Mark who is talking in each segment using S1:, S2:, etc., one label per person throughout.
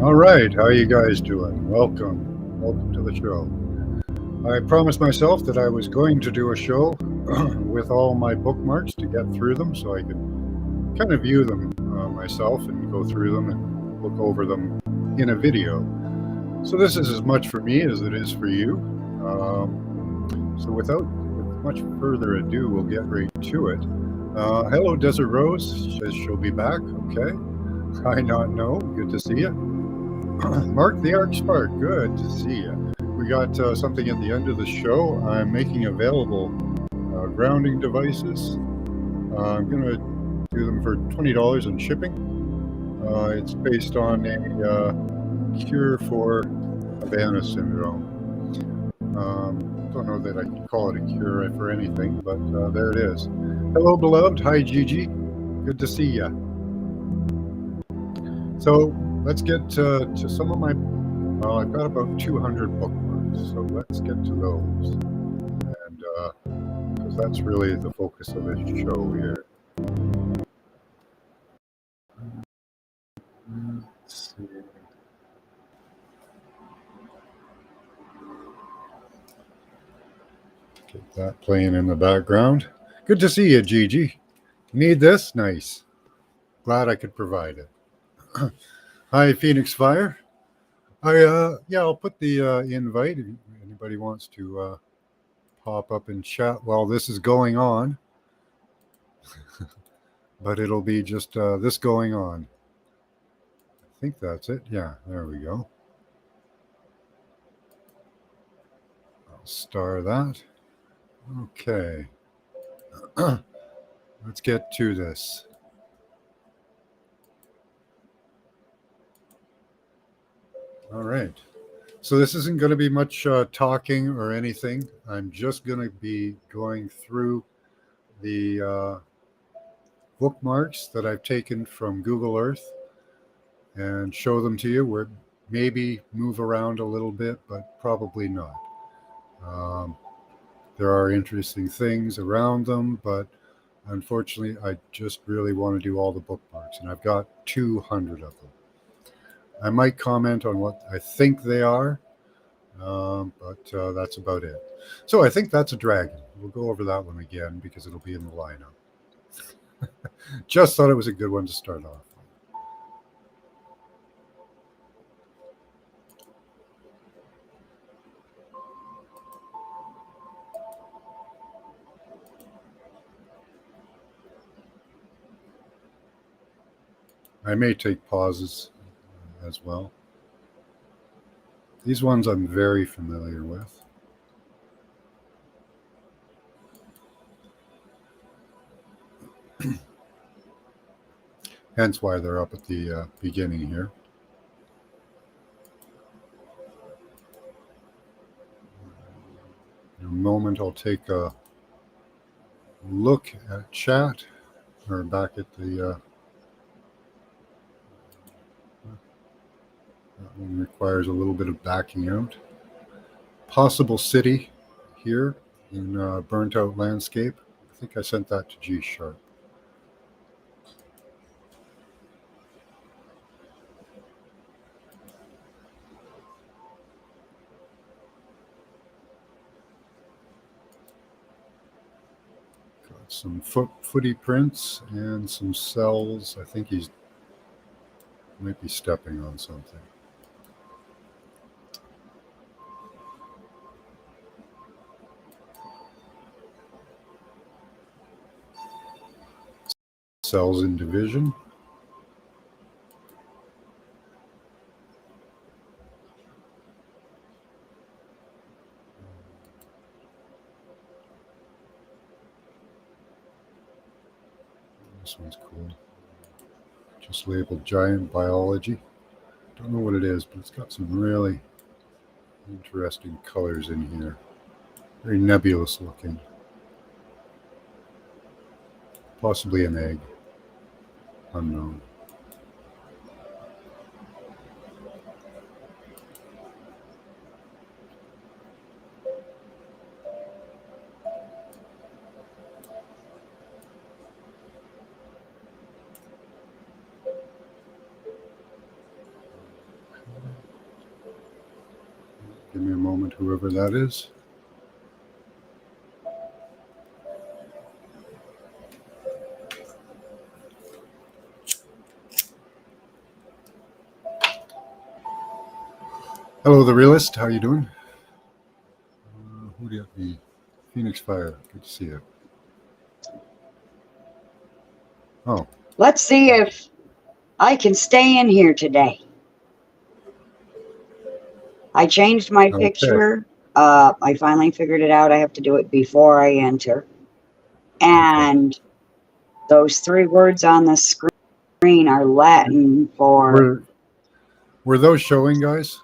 S1: All right, how you guys doing? Welcome to the show. I promised myself that I was going to do a show with all my bookmarks to get through them, so I could kind of view them myself and go through them and look over them in a video. So this is as much for me as it is for you. So with much further ado, we'll get right to it. Hello, Desert Rose says she'll be back. Okay. I not know. Good to see you. Mark the Arc Spark, good to see you. We got something at the end of the show. I'm making available grounding devices. I'm going to do them for $20 in shipping. It's based on a cure for Havana syndrome. Don't know that I can call it a cure for anything, but there it is. Hello, beloved. Hi, Gigi. Good to see you. So let's get to some of my. Well, I've got about 200 bookmarks, so let's get to those, and because that's really the focus of this show here. Let's see. Get that playing in the background. Good to see you, Gigi. Need this? Nice. Glad I could provide it. Hi, Phoenix Fire. I'll put the invite if anybody wants to pop up and chat while this is going on. But it'll be just this going on. I think that's it. Yeah, there we go. I'll star that. Okay. Let's get to this. All right. So this isn't going to be much talking or anything. I'm just going to be going through the bookmarks that I've taken from Google Earth and show them to you. Where maybe move around a little bit, but probably not. There are interesting things around them, but unfortunately, I just really want to do all the bookmarks, and I've got 200 of them. I might comment on what I think they are, but that's about it. So I think that's a dragon. We'll go over that one again because it'll be in the lineup. Just thought it was a good one to start off. I may take pauses as well. These ones I'm very familiar with. Hence why they're up at the beginning here. In a moment, I'll take a look at chat or back at the. That one requires a little bit of backing out. Possible city here in Burnt Out Landscape. I think I sent that to G Sharp. Got some footy prints and some cells. I think he's might be stepping on something. Cells in division. This one's cool. Just labeled Giant Biology. Don't know what it is, but it's got some really interesting colors in here. Very nebulous looking. Possibly an egg. Unknown. Give me a moment, whoever that is. Hello, the realist. How you doing? Who do you have? Me? Phoenix Fire. Good to see you. Oh,
S2: Let's see if I can stay in here today. I changed my
S1: okay.
S2: picture. I finally figured it out. I have to do it before I enter. And those 3 words on the screen are Latin for
S1: Were those showing, guys?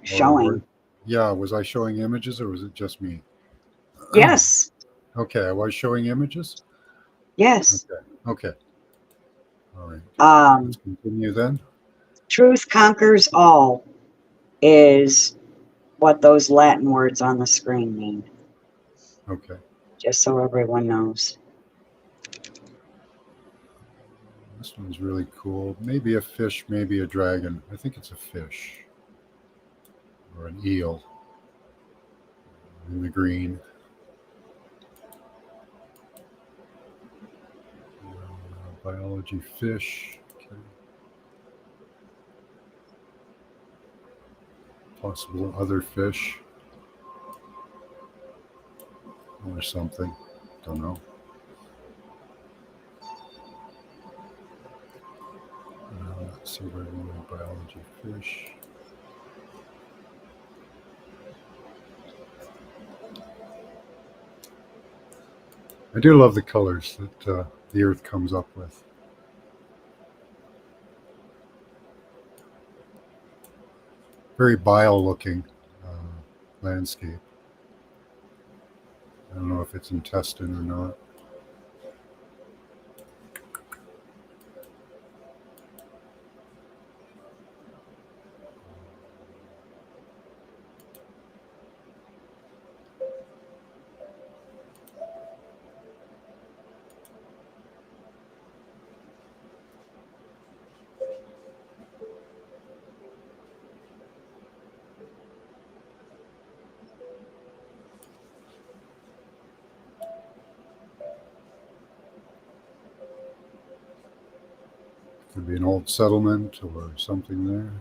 S2: showing.
S1: Yeah, was I showing images or was it just me?
S2: Yes.
S1: Okay, I was showing images?
S2: Yes.
S1: Okay. All right. Let's continue then.
S2: Truth conquers all is what those Latin words on the screen mean.
S1: Okay.
S2: Just so everyone knows.
S1: This one's really cool. Maybe a fish, maybe a dragon. I think it's a fish. Or an eel. In the green. Biology fish. Okay. Possible other fish. Or something. Don't know. Let's see where we want biology fish. I do love the colors that the earth comes up with. Very bile looking landscape. I don't know if it's intestine or not. Could be an old settlement or something there.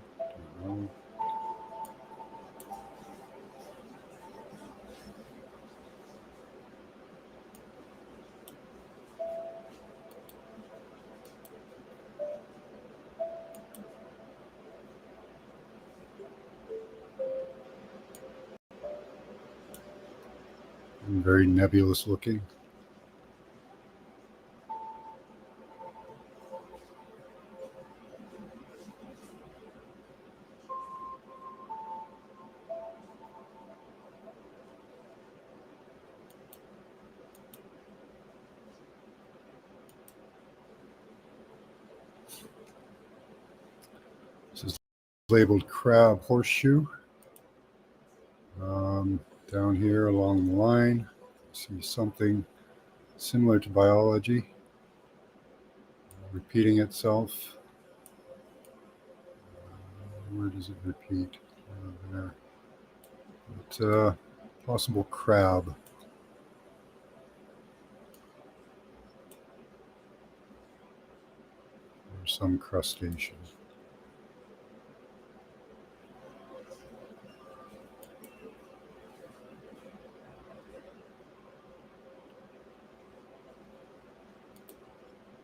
S1: Don't know. And very nebulous looking. This is labeled crab horseshoe. Down here along the line, see something similar to biology repeating itself. Where does it repeat? There. But, possible crab. Or some crustacean.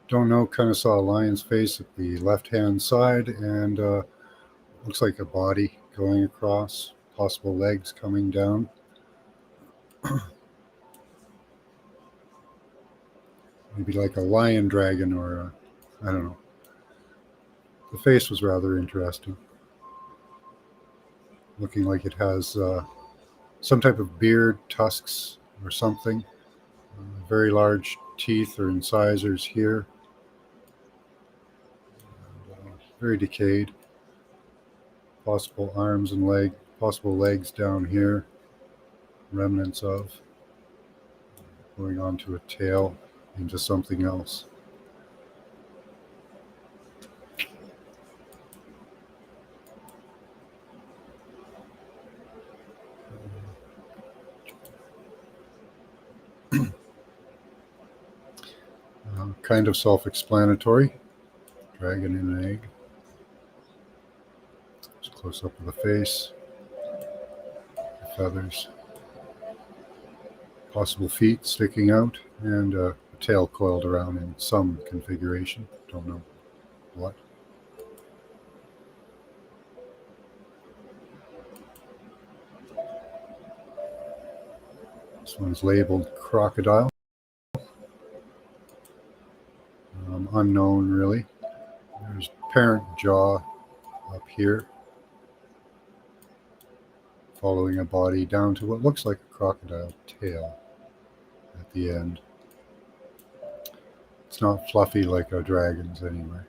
S1: Don't know, kind of saw a lion's face at the left-hand side and looks like a body going across, possible legs coming down. Maybe like a lion dragon or I don't know. The face was rather interesting. Looking like it has some type of beard, tusks or something. Very large teeth or incisors here. Very decayed. Possible arms and possible legs down here. Remnants of. Going on to a tail into something else. kind of self-explanatory. Dragon in an egg. Just close up of the face, the feathers, possible feet sticking out, and a tail coiled around in some configuration. Don't know what. This one's labeled crocodile. Unknown, really. There's parent jaw up here, following a body down to what looks like a crocodile tail at the end. It's not fluffy like a dragon's anyway.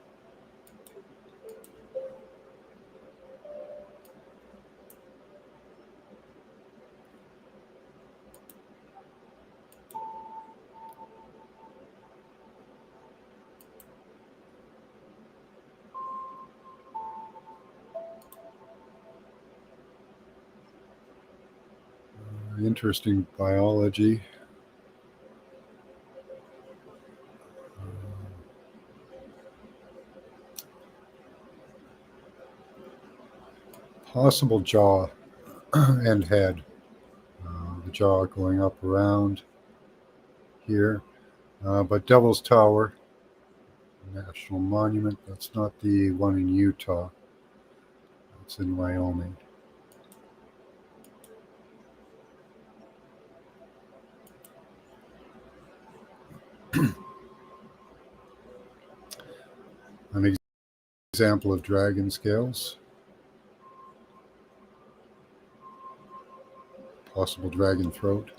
S1: Interesting biology. Possible jaw and head. The jaw going up around here. But Devil's Tower, National Monument, that's not the one in Utah. It's in Wyoming. An example of dragon scales. Possible dragon throat.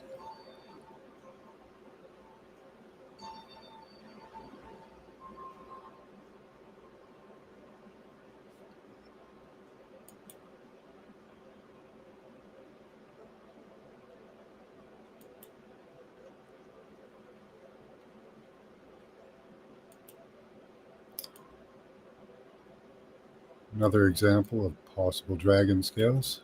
S1: Another example of possible dragon scales.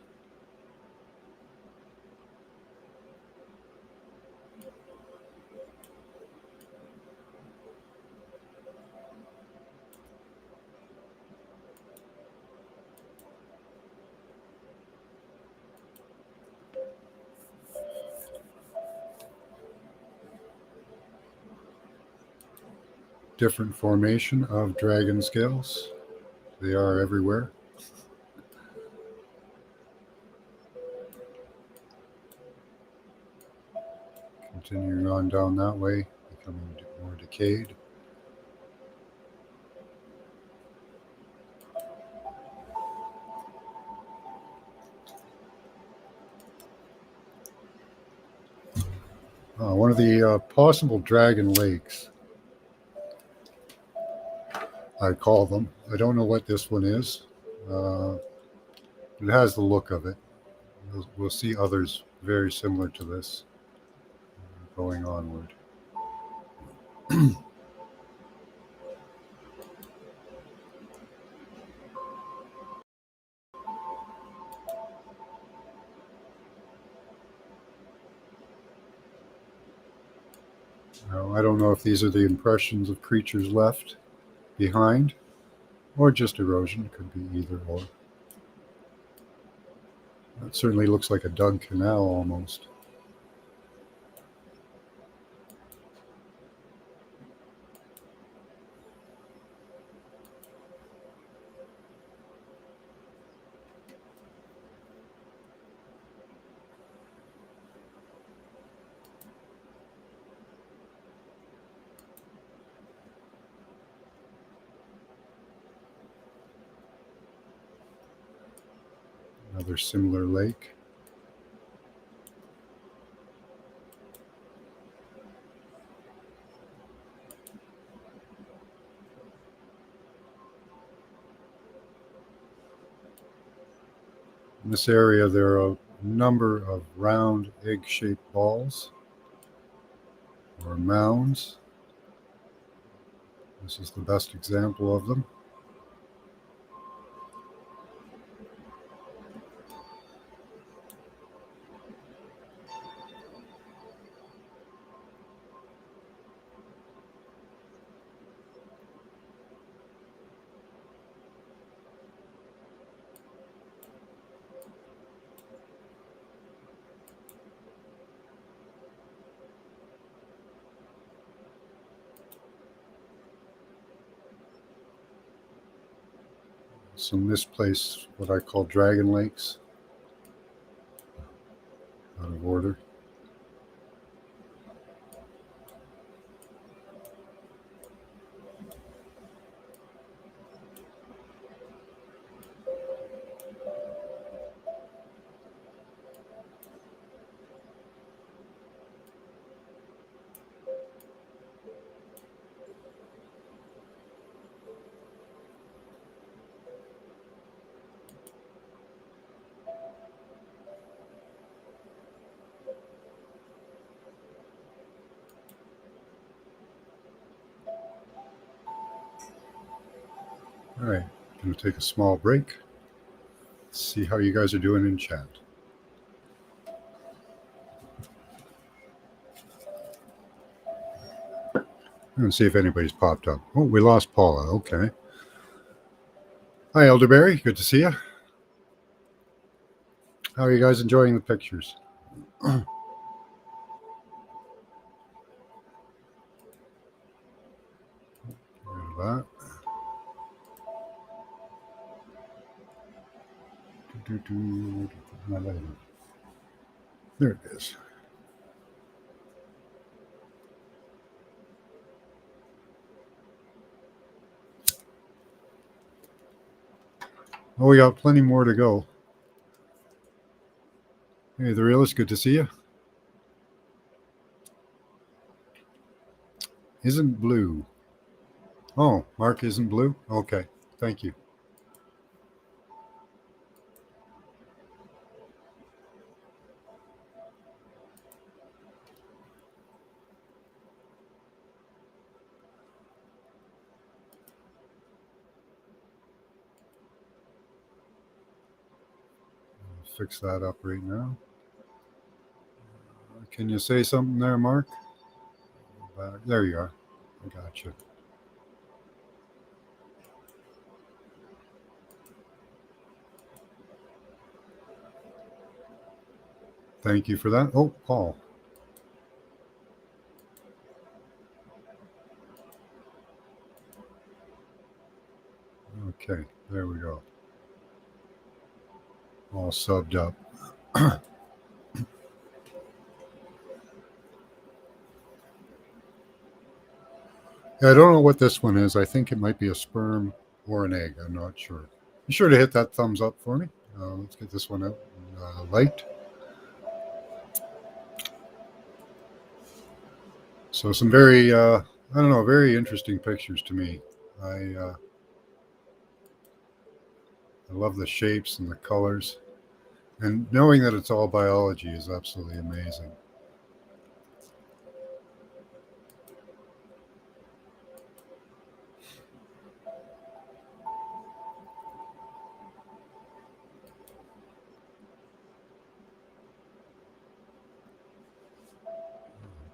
S1: Different formation of dragon scales. They are everywhere. Continuing on down that way, becoming more decayed. One of the possible dragon lakes, I call them. I don't know what this one is. It has the look of it. We'll see others very similar to this going onward. Now, I don't know if these are the impressions of creatures left behind or just erosion. It could be either or. It certainly looks like a dug canal almost. Another similar lake. In this area, there are a number of round egg-shaped balls or mounds. This is the best example of them. some misplaced, what I call dragon lakes, out of order. All right, going to take a small break. See how you guys are doing in chat. And see if anybody's popped up. Oh, we lost Paula. Okay. Hi, Elderberry. Good to see you. How are you guys enjoying the pictures? That. There it is. Oh, we got plenty more to go. Hey, the realist, good to see you. Isn't blue. Oh, Mark isn't blue? Okay, thank you. I'll fix that up right now. Can you say something there, Mark? There you are. I got you. Thank you for that. Oh, Paul. Okay, there we go. All subbed up. Yeah, I don't know what this one is. I think it might be a sperm or an egg. I'm not sure. Be sure to hit that thumbs up for me. Let's get this one out liked. So some very, I don't know, very interesting pictures to me. I love the shapes and the colors. And knowing that it's all biology is absolutely amazing.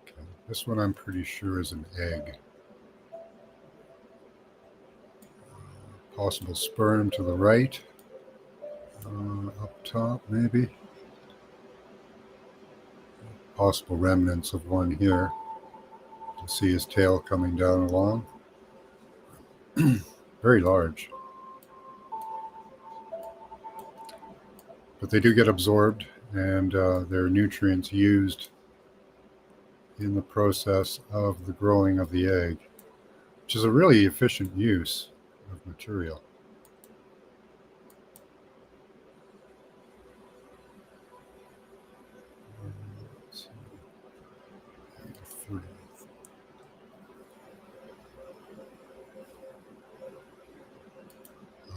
S1: Okay. This one I'm pretty sure is an egg. Possible sperm to the right. Up top, maybe. Possible remnants of one here. You see his tail coming down along. Very large. But they do get absorbed, and their nutrients used in the process of the growing of the egg, which is a really efficient use of material.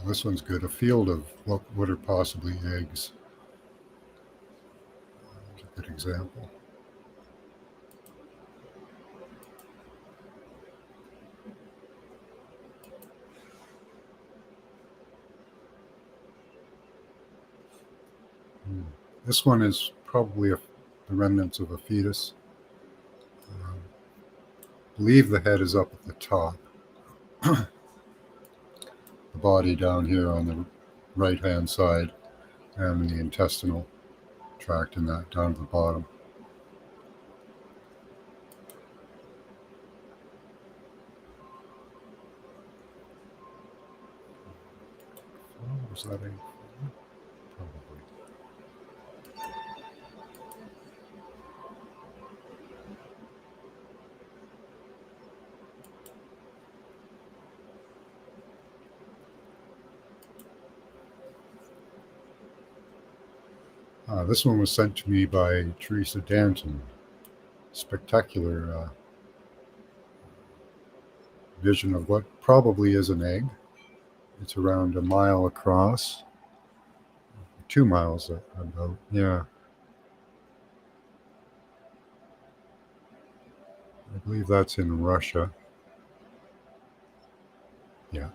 S1: This one's good. A field of what are possibly eggs. A good example. This one is probably the remnants of a fetus. I believe the head is up at the top. The body down here on the right-hand side, and the intestinal tract in that down to the bottom. Was that a probably? This one was sent to me by Teresa Danton. Spectacular vision of what probably is an egg. It's around a mile across, 2 miles about, yeah. I believe that's in Russia. Yeah.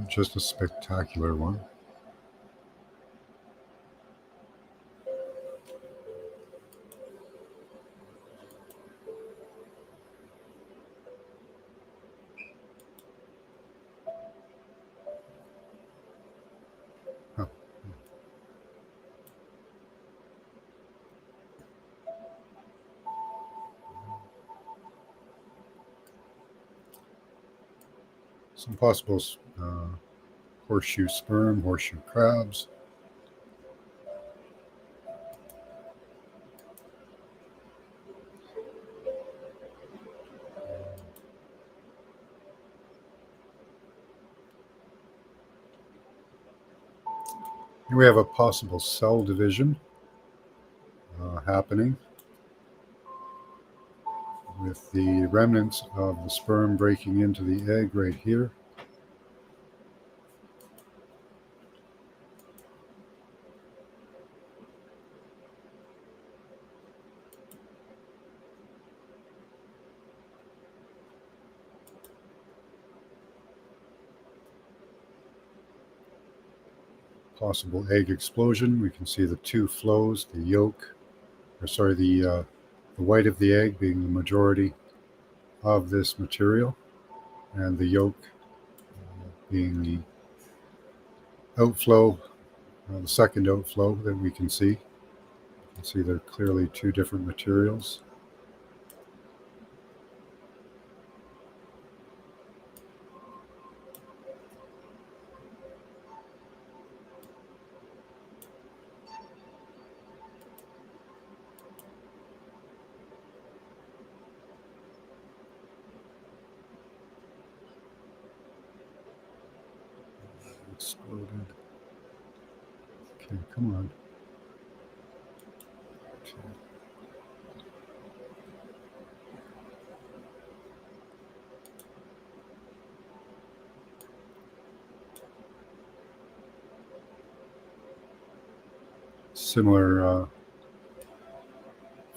S1: Just a spectacular one. Huh. Some possible horseshoe sperm, horseshoe crabs. Here we have a possible cell division happening with the remnants of the sperm breaking into the egg right here. Possible egg explosion. We can see the two flows, the yolk, or sorry, the white of the egg being the majority of this material, and the yolk being the outflow, the second outflow that we can see. You can see they're clearly two different materials. Exploded. Okay, come on. Okay. Similar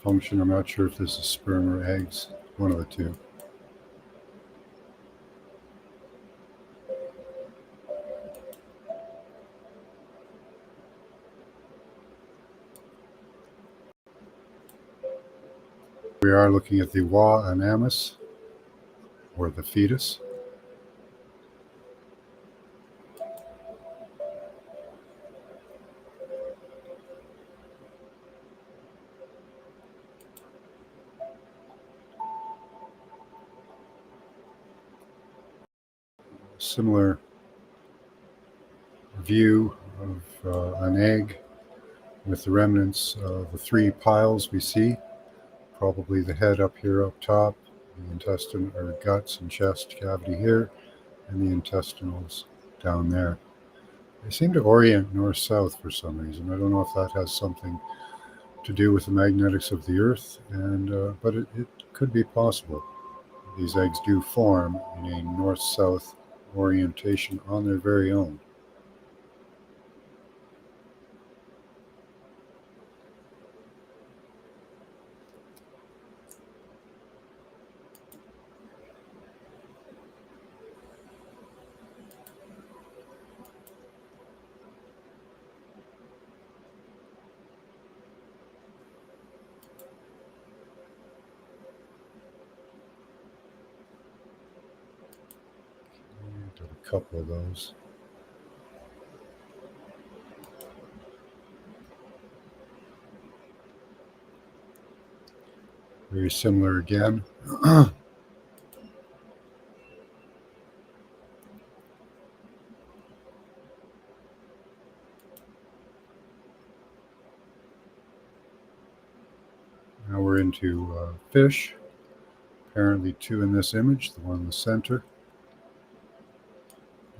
S1: function. I'm not sure if this is sperm or eggs. One of the two. We are looking at the Wa anamus, or the fetus. Similar view of an egg with the remnants of the three piles we see. Probably the head up here up top, the intestine or guts and chest cavity here, and the intestinals down there. They seem to orient north-south for some reason. I don't know if that has something to do with the magnetics of the Earth, but it could be possible. These eggs do form in a north-south orientation on their very own. Did a couple of those. Very similar again. Now we're into fish. Apparently two in this image, the one in the center.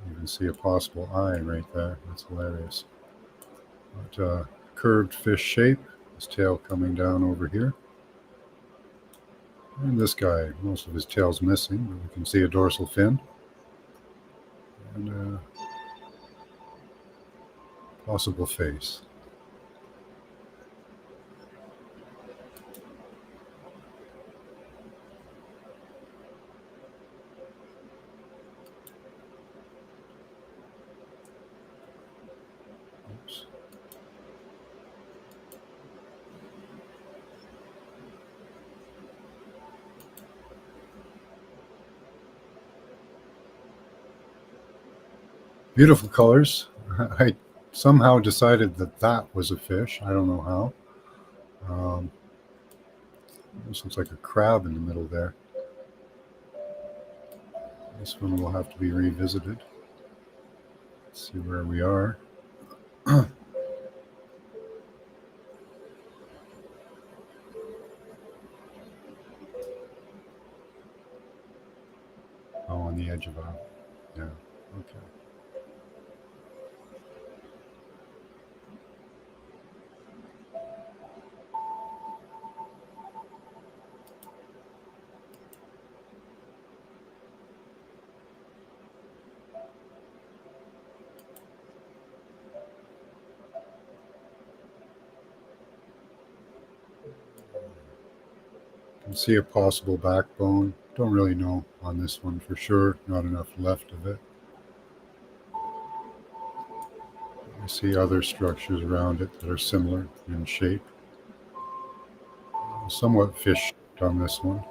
S1: You can see a possible eye right there. That's hilarious. But curved fish shape, his tail coming down over here. And this guy, most of his tail's missing, but we can see a dorsal fin. And a possible face. Oops. Beautiful colors. I somehow decided that that was a fish. I don't know how. This looks like a crab in the middle there. This one will have to be revisited. Let's see where we are. Oh, on the edge of a, yeah, okay. Can see a possible backbone. Don't really know on this one for sure. Not enough left of it. I see other structures around it that are similar in shape. Somewhat fish on this one.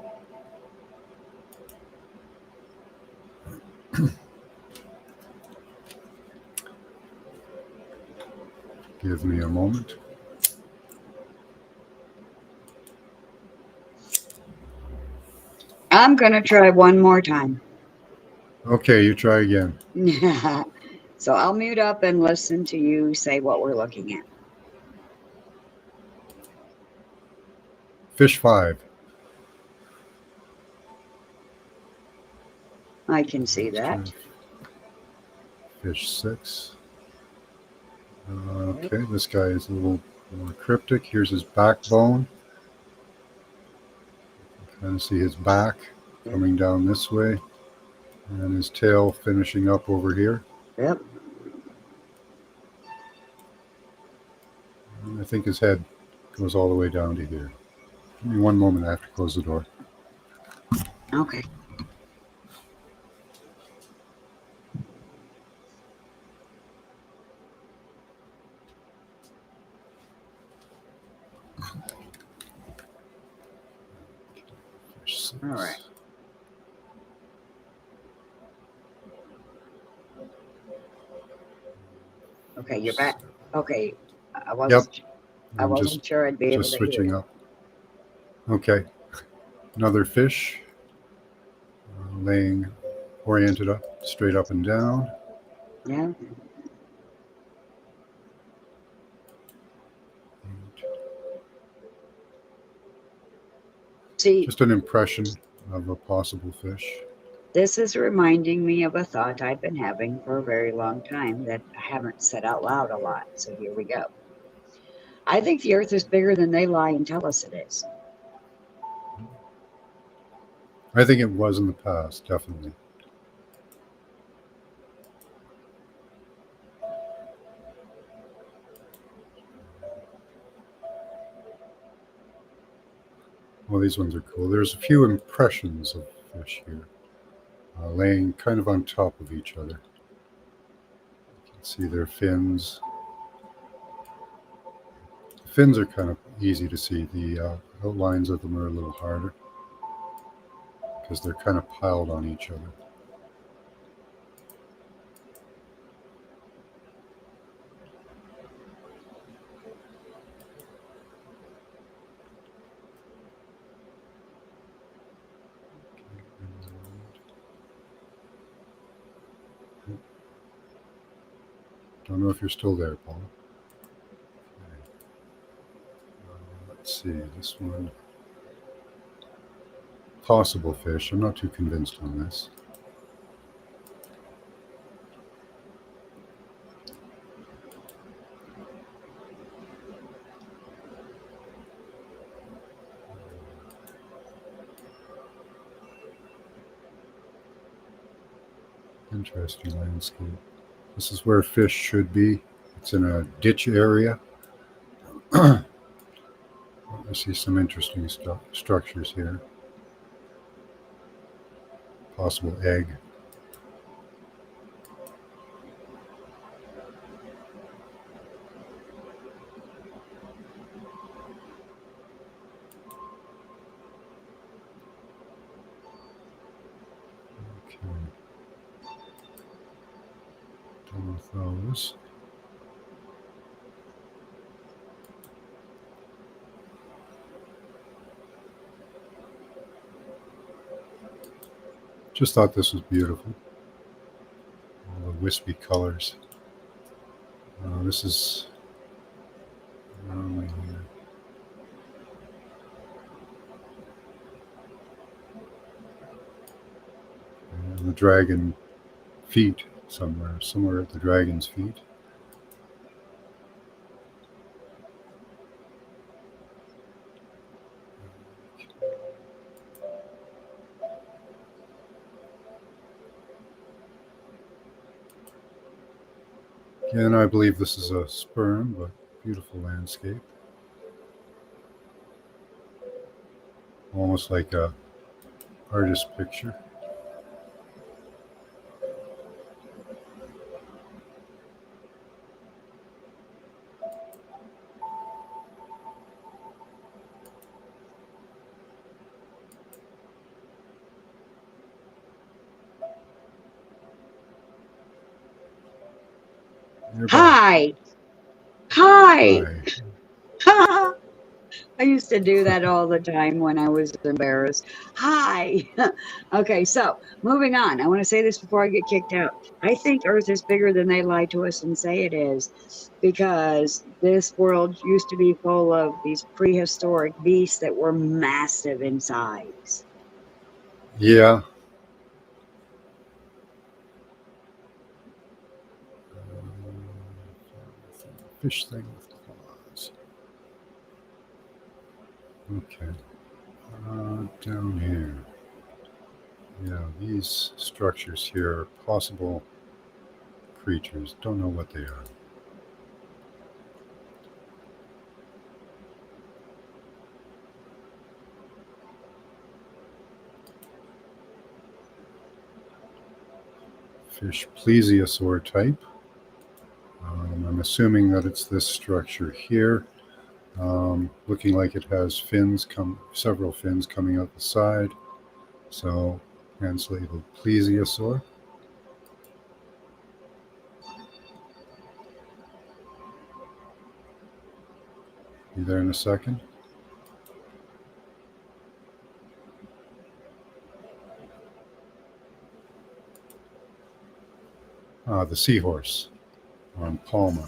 S1: Give me a moment.
S2: I'm going to try one more time.
S1: Okay, you try again.
S2: So I'll mute up and listen to you say what we're looking at.
S1: Fish 5.
S2: I can see that.
S1: Fish 6. Okay, this guy is a little more cryptic. Here's his backbone. Kind of see his back coming down this way, and his tail finishing up over here.
S2: Yep.
S1: And I think his head goes all the way down to here. Give me one moment, I have to close the door.
S2: Okay. All right. Okay, you're back. Okay, I wasn't sure I'd be able to
S1: just switching
S2: hear.
S1: up. Okay, another fish, laying oriented up, straight up and down.
S2: Yeah. See,
S1: just an impression of a possible fish.
S2: This is reminding me of a thought I've been having for a very long time that I haven't said out loud a lot. So here we go. I think the earth is bigger than they lie and tell us it is.
S1: I think it was in the past, definitely. Well, these ones are cool. There's a few impressions of fish here, laying kind of on top of each other. You can see their fins. The fins are kind of easy to see. The outlines of them are a little harder because they're kind of piled on each other. Don't know if you're still there, Paul. Okay. Let's see, this one. possible fish. I'm not too convinced on this. Interesting landscape. This is where fish should be. It's in a ditch area. I see some interesting structures here. Possible egg. Okay. Done with those. Just thought this was beautiful. All the wispy colors. This is here. And the dragon feet somewhere at the dragon's feet. Again, I believe this is a sperm, but beautiful landscape. Almost like a artist's picture.
S2: Hi. Hi.
S1: Hi.
S2: I used to do that all the time when I was embarrassed. Hi. Okay, so moving on. I want to say this before I get kicked out. I think Earth is bigger than they lie to us and say it is, because this world used to be full of these prehistoric beasts that were massive in size.
S1: Yeah. Fish thing with claws. Okay. Down here. Yeah, these structures here are possible creatures. Don't know what they are. Fish plesiosaur type. I'm assuming that it's this structure here. Looking like it has fins, several fins coming out the side. So, hence labeled plesiosaur. Be there in a second. The seahorse on Palma.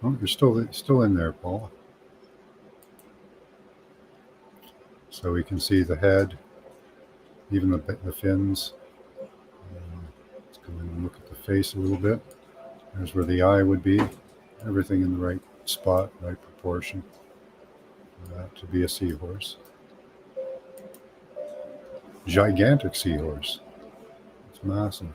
S1: Oh, you're still in there, Paul. So we can see the head, even the fins. Let's go in and look at the face a little bit. There's where the eye would be. Everything in the right spot, right proportion for that to be a seahorse. Gigantic seahorse. It's massive.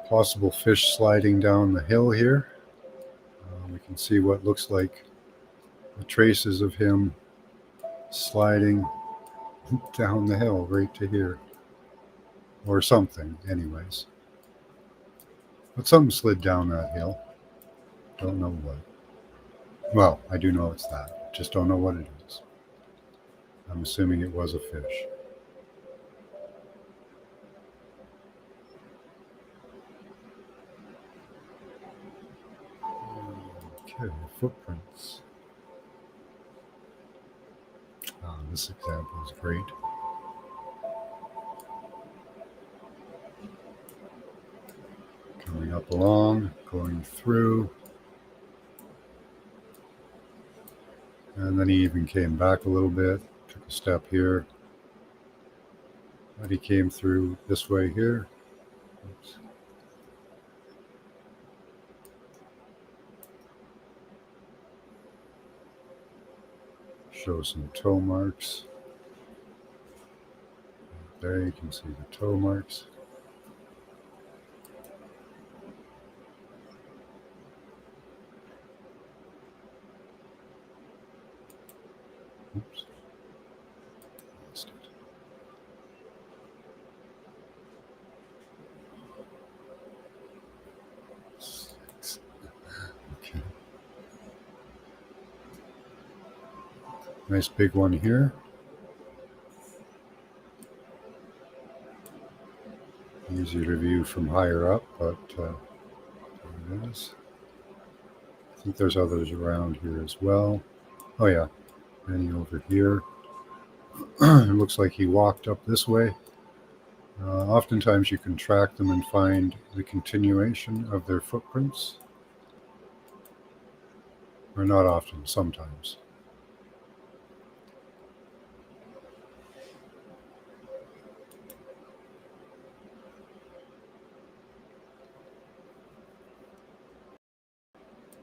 S1: Possible fish sliding down the hill here. We can see what looks like the traces of him sliding down the hill right to here. Or something, anyways. But something slid down that hill. Don't know what. Well, I do know it's that. Just don't know what it is. I'm assuming it was a fish. Okay, footprints. This example is great. up along, going through. And then he even came back a little bit, took a step here. But he came through this way here. Oops. Show some toe marks. There you can see the toe marks. Oops. Lost it. Six. Okay. Nice big one here. Easier to view from higher up, but there it is. I think there's others around here as well. Oh yeah, many over here. It looks like he walked up this way. Oftentimes you can track them and find the continuation of their footprints. Or not often, sometimes.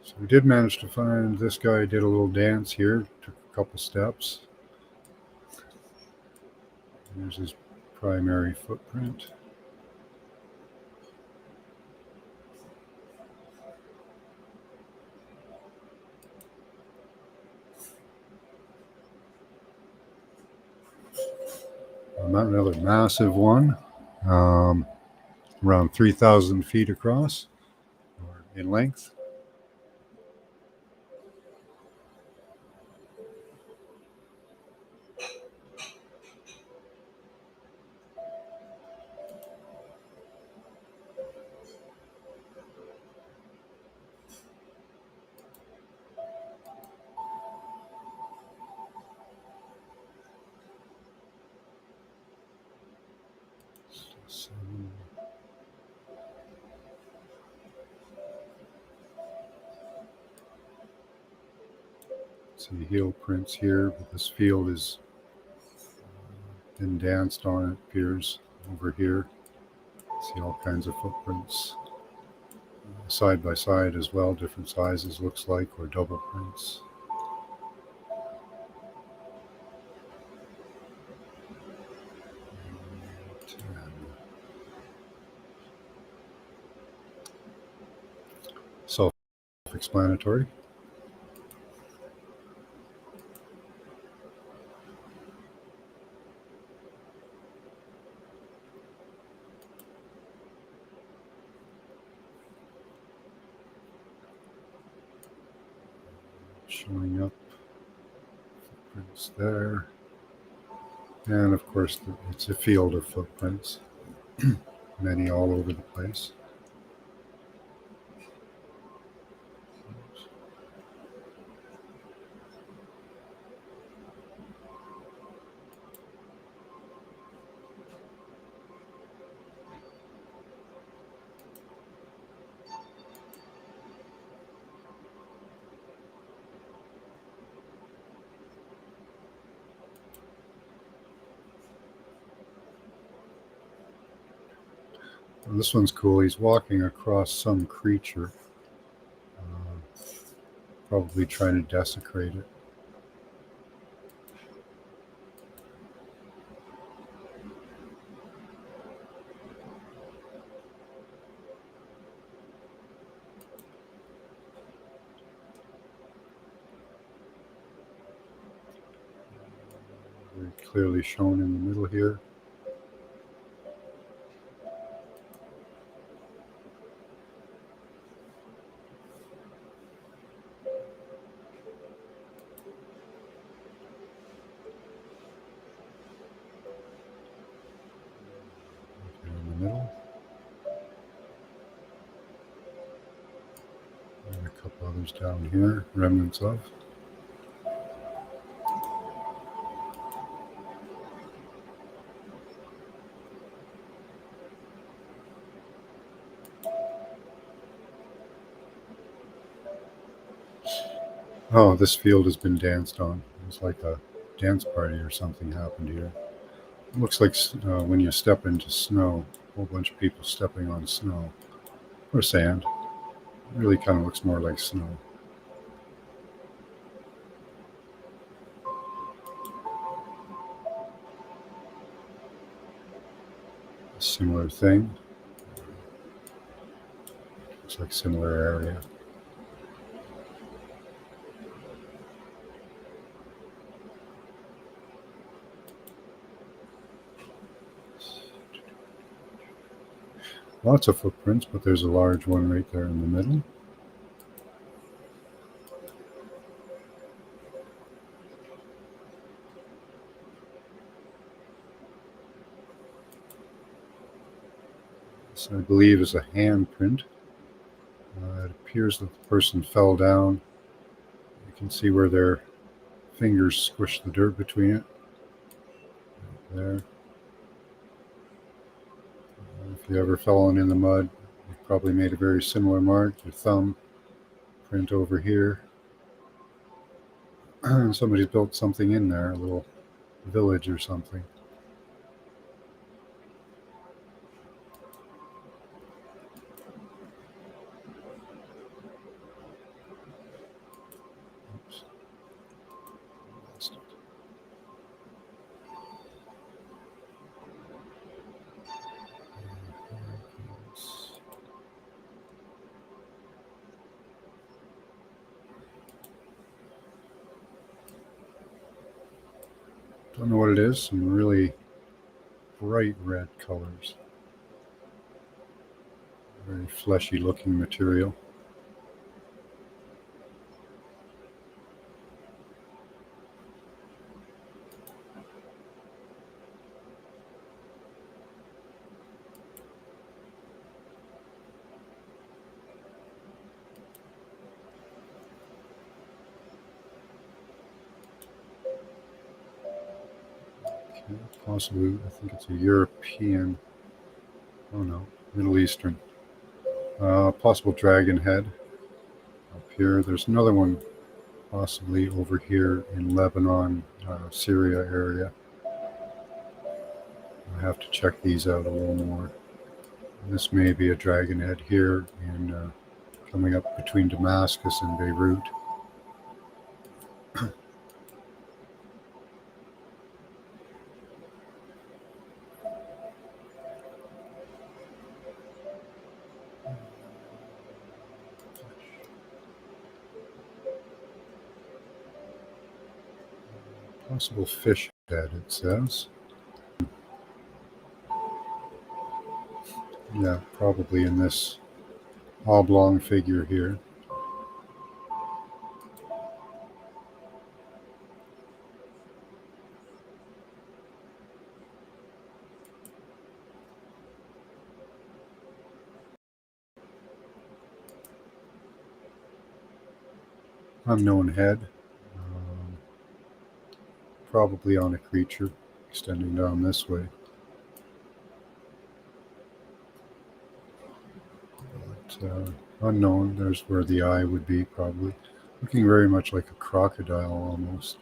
S1: So we did manage to find this guy did a little dance here, took a couple steps. There's his primary footprint. Another massive one, around 3,000 feet across, or in length. See heel prints here, but this field has been danced on, it appears over here. See all kinds of footprints side by side as well, different sizes looks like, or double prints. Self-explanatory. Showing up footprints there, and of course it's a field of footprints, many all over the place. This one's cool. He's walking across some creature, probably trying to desecrate it. Very clearly shown in the middle here. Middle, and a couple others down here, remnants of. Oh, this field has been danced on. It's like a dance party or something happened here. It looks like when you step into snow, a whole bunch of people stepping on snow or sand. It really kind of looks more like snow. A similar thing. Looks like similar area. Lots of footprints, but there's a large one right there in the middle. This, I believe, is a handprint. It appears that the person fell down. You can see where their fingers squished the dirt between it. Right there. If you ever fallen in the mud, you've probably made a very similar mark. Your thumb print over here. Somebody's built something in there, a little village or something. Oops. Lost it. Don't know what it is. Some really bright red colors. Very fleshy looking material. Okay, possibly, I think it's a European, oh no, Middle Eastern. Possible dragon head up here. There's another one possibly over here in Lebanon, Syria area. I have to check these out a little more. This may be a dragon head here in coming up between Damascus and Beirut. Possible fish head, it says. Yeah, probably in this oblong figure here. Unknown head. Probably on a creature extending down this way. But unknown, there's where the eye would be probably. Looking very much like a crocodile almost.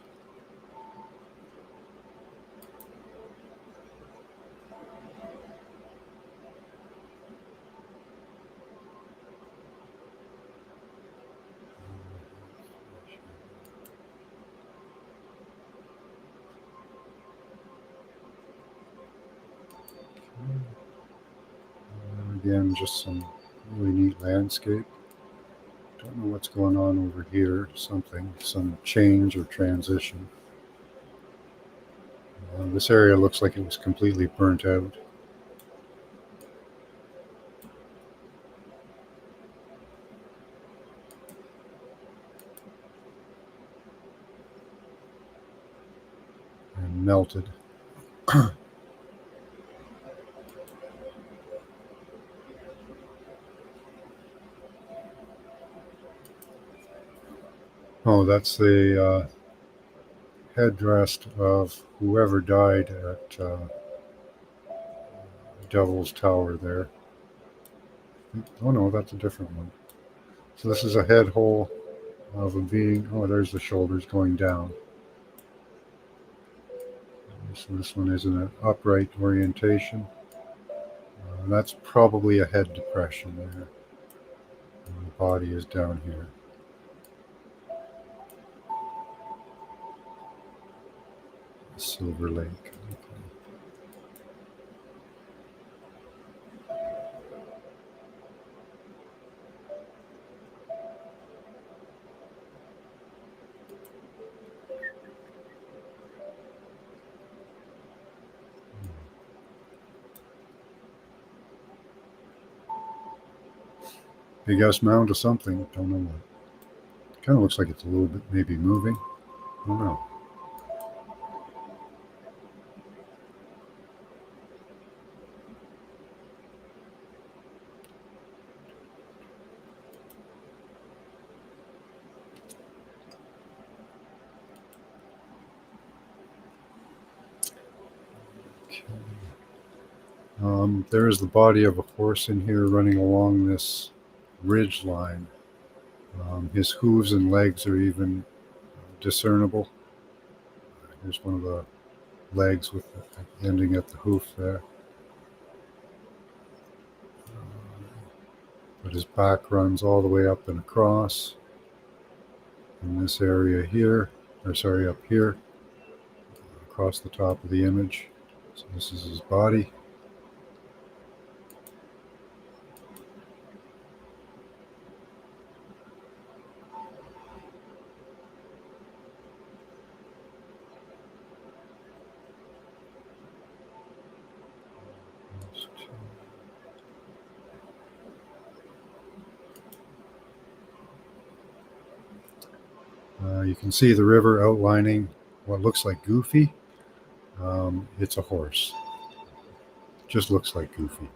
S1: Again, just some really neat landscape. Don't know what's going on over here. Some change or transition. This area looks like it was completely burnt out. And melted. Oh, that's the headdress of whoever died at Devil's Tower there. Oh no, that's a different one. So this is a head hole of a being. Oh, there's the shoulders going down. So this one is in an upright orientation. That's probably a head depression there. And the body is down here. Silver Lake. Big ass mound of something. Don't know what. Kind of looks like it's a little bit maybe moving. I don't know. There is the body of a horse in here running along this ridge line. His hooves and legs are even discernible. Here's one of the legs with the ending at the hoof there. But his back runs all the way up and across in this area here, or sorry, up here, across the top of the image. So this is his body. You can see the river outlining what looks like Goofy. It's a horse. Just looks like Goofy.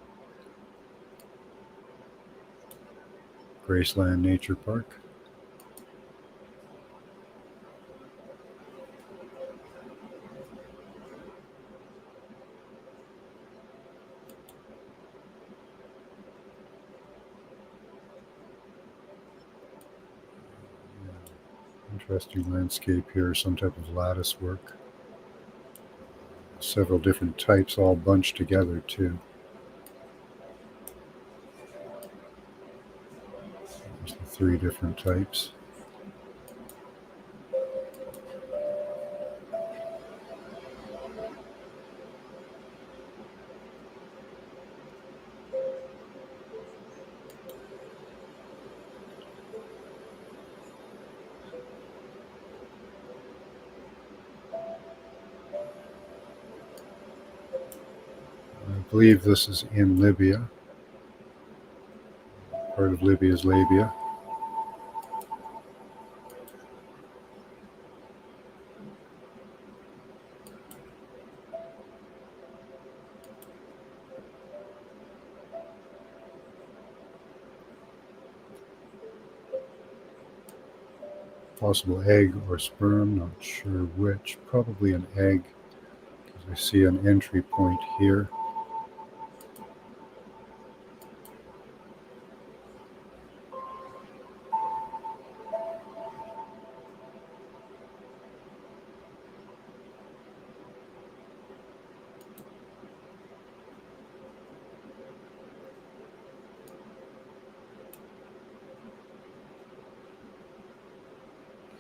S1: Graceland Nature Park. Interesting landscape here, some type of lattice work. Several different types all bunched together too. There's the 3 different types. I believe this is in Libya. Part of Libya is Labia. Possible egg or sperm, not sure which. Probably an egg, because I see an entry point here.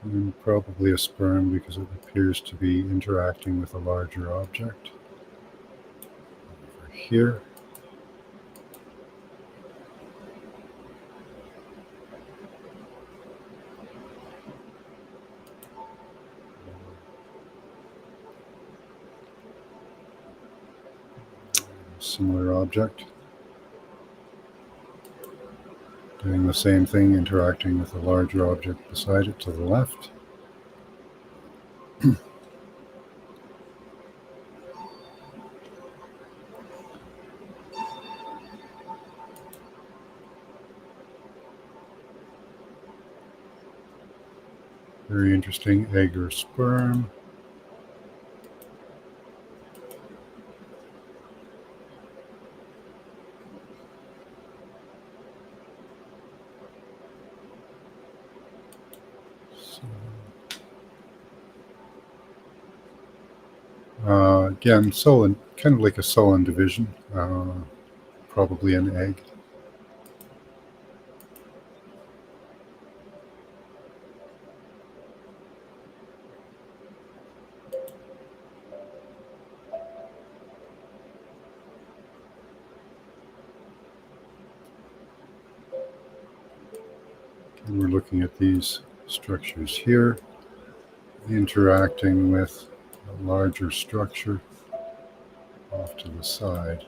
S1: And probably a sperm because it appears to be interacting with a larger object. Over here. Similar object. Doing the same thing, interacting with a larger object beside it to the left. Very interesting, egg or sperm. Again, sullen, kind of like a sullen division, probably an egg. And we're looking at these structures here, interacting with a larger structure off to the side.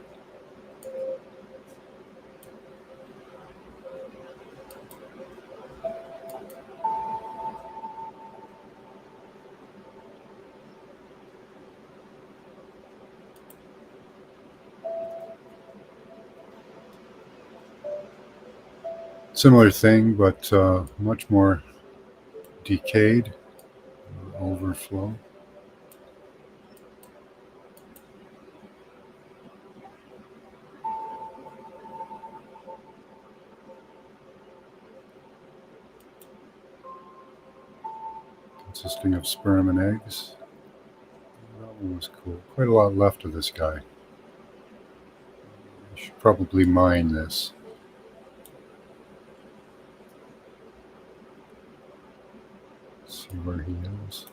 S1: Similar thing, but much more decayed, overflow. Consisting of sperm and eggs. That one was cool. Quite a lot left of this guy. I should probably mine this. See where he is.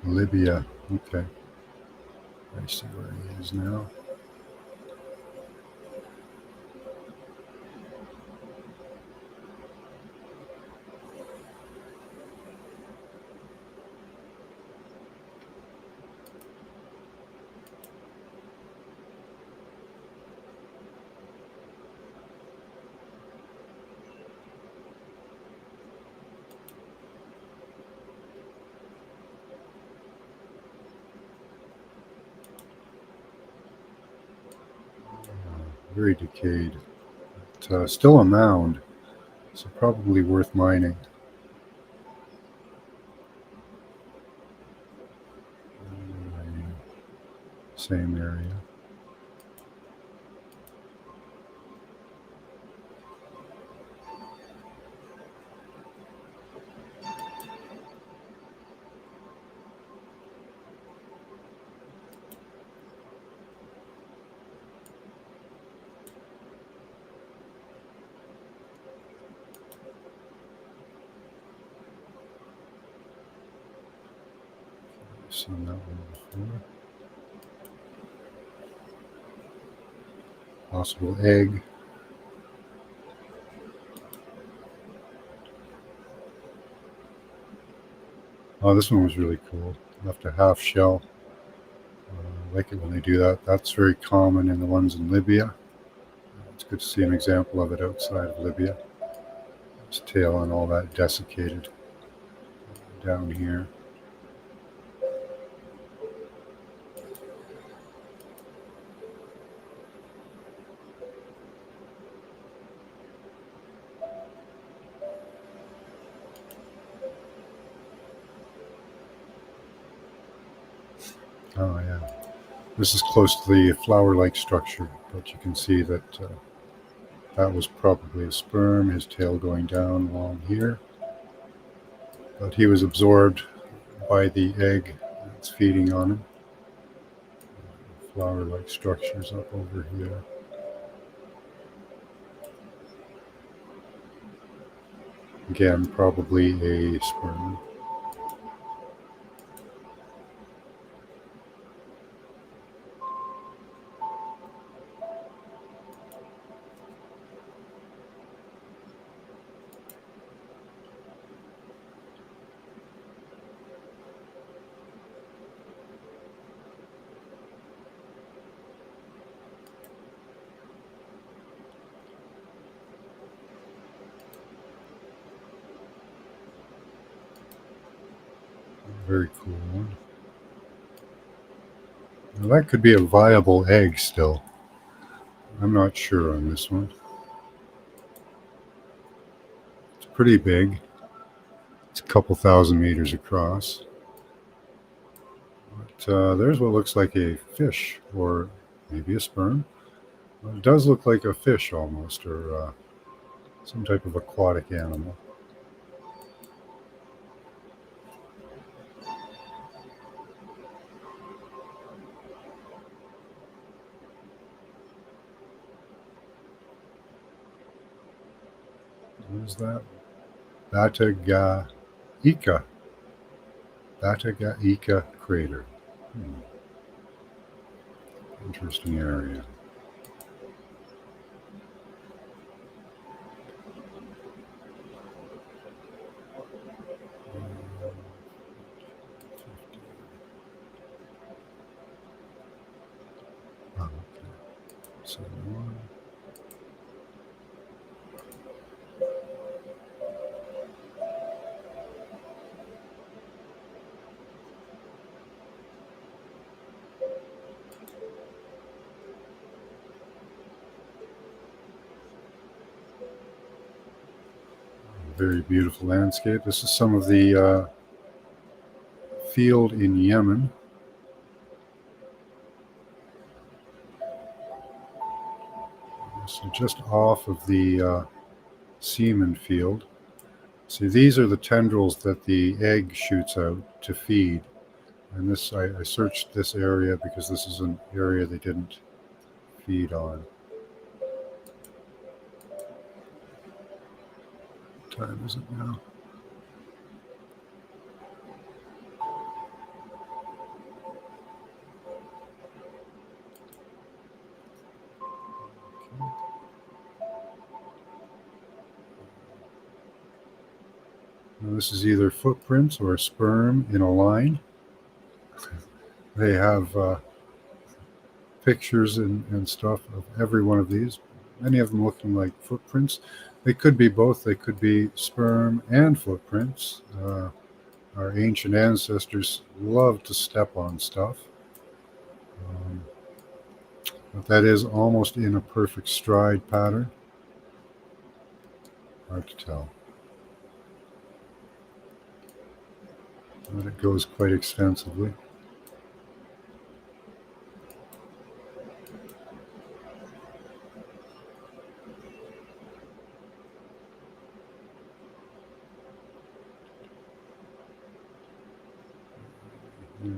S1: Libya. Okay. I see where he is now. Very decayed. But, still a mound, so probably worth mining. Same area. Seen that one before. Possible egg. Oh, this one was really cool. Left a half shell. I like it when they do that. That's very common in the ones in Libya. It's good to see an example of it outside of Libya. Its tail and all that desiccated down here. Oh, yeah. This is close to the flower-like structure, but you can see that that was probably a sperm, his tail going down along here. But he was absorbed by the egg that's feeding on him. Flower-like structures up over here. Again, probably a sperm. Very cool one. Now that could be a viable egg still. I'm not sure on this one. It's pretty big. It's a couple thousand meters across. But there's what looks like a fish, or maybe a sperm. Well, it does look like a fish almost, or some type of aquatic animal. What is that? Batagaika. Batagaika crater. Interesting area. Oh, okay. So one. Very beautiful landscape. This is some of the field in Yemen. So just off of the semen field. See, these are the tendrils that the egg shoots out to feed. And this, I searched this area because this is an area they didn't feed on. What time is it now? Now, this is either footprints or sperm in a line. They have pictures and stuff of every one of these, many of them looking like footprints. They could be both. They could be sperm and footprints. Our ancient ancestors loved to step on stuff. But that is almost in a perfect stride pattern. Hard to tell. But it goes quite extensively. Yeah.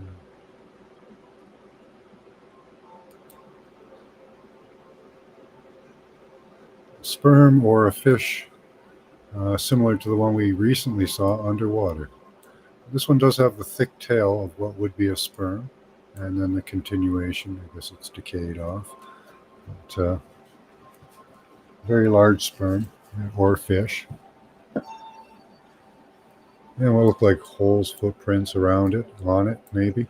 S1: Sperm or a fish similar to the one we recently saw underwater. This one does have the thick tail of what would be a sperm, and then the continuation. I guess it's decayed off. But, very large sperm or fish. And it will look like holes, footprints around it, on it, maybe.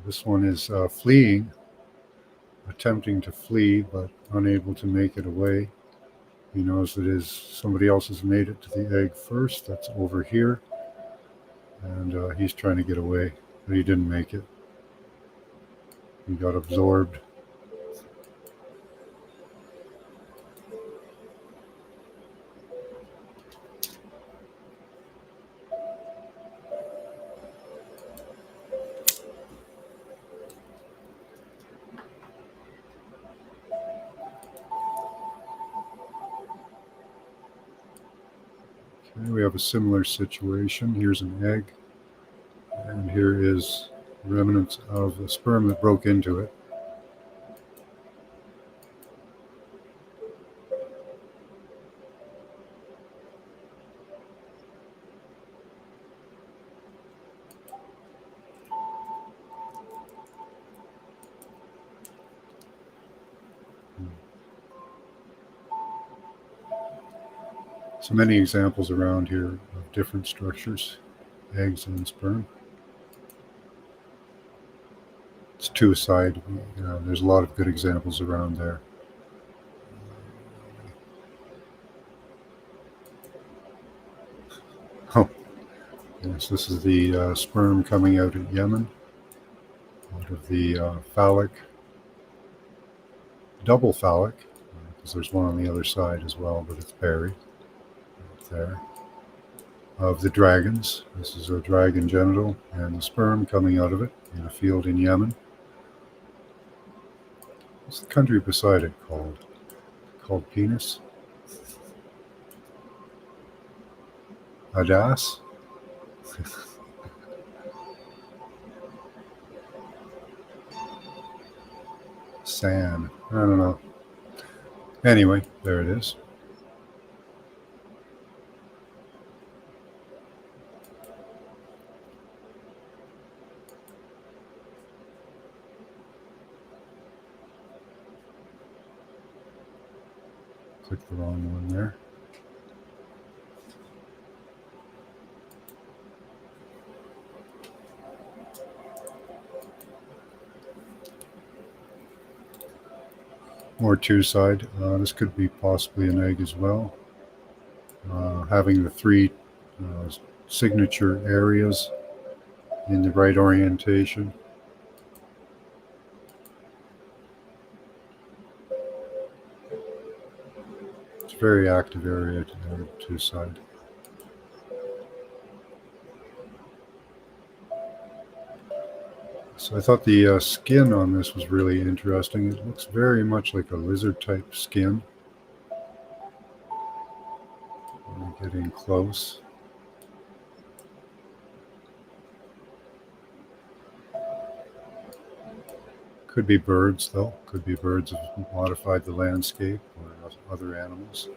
S1: This one is fleeing, attempting to flee, but unable to make it away. He knows that somebody else has made it to the egg first. That's over here. And he's trying to get away, but he didn't make it. He got absorbed. Okay, we have a similar situation. Here's an egg, and here is remnants of a sperm that broke into it. So many examples around here of different structures, eggs and sperm. It's two aside. There's a lot of good examples around there. Oh, yes, this is the sperm coming out of Yemen, out of the phallic, double phallic, because there's one on the other side as well, but it's buried right there. of the dragons. This is a dragon genital and the sperm coming out of it in a field in Yemen. What's the country beside it called? Called Penis? Adas? San. I don't know. Anyway, there it is. Clicked the wrong one there. More two-side. This could be possibly an egg as well. Having the three signature areas in the right orientation. It's a very active area to have two-side. So I thought the skin on this was really interesting. It looks very much like a lizard-type skin. We're getting close. Could be birds, though. Could be birds have modified the landscape or other animals.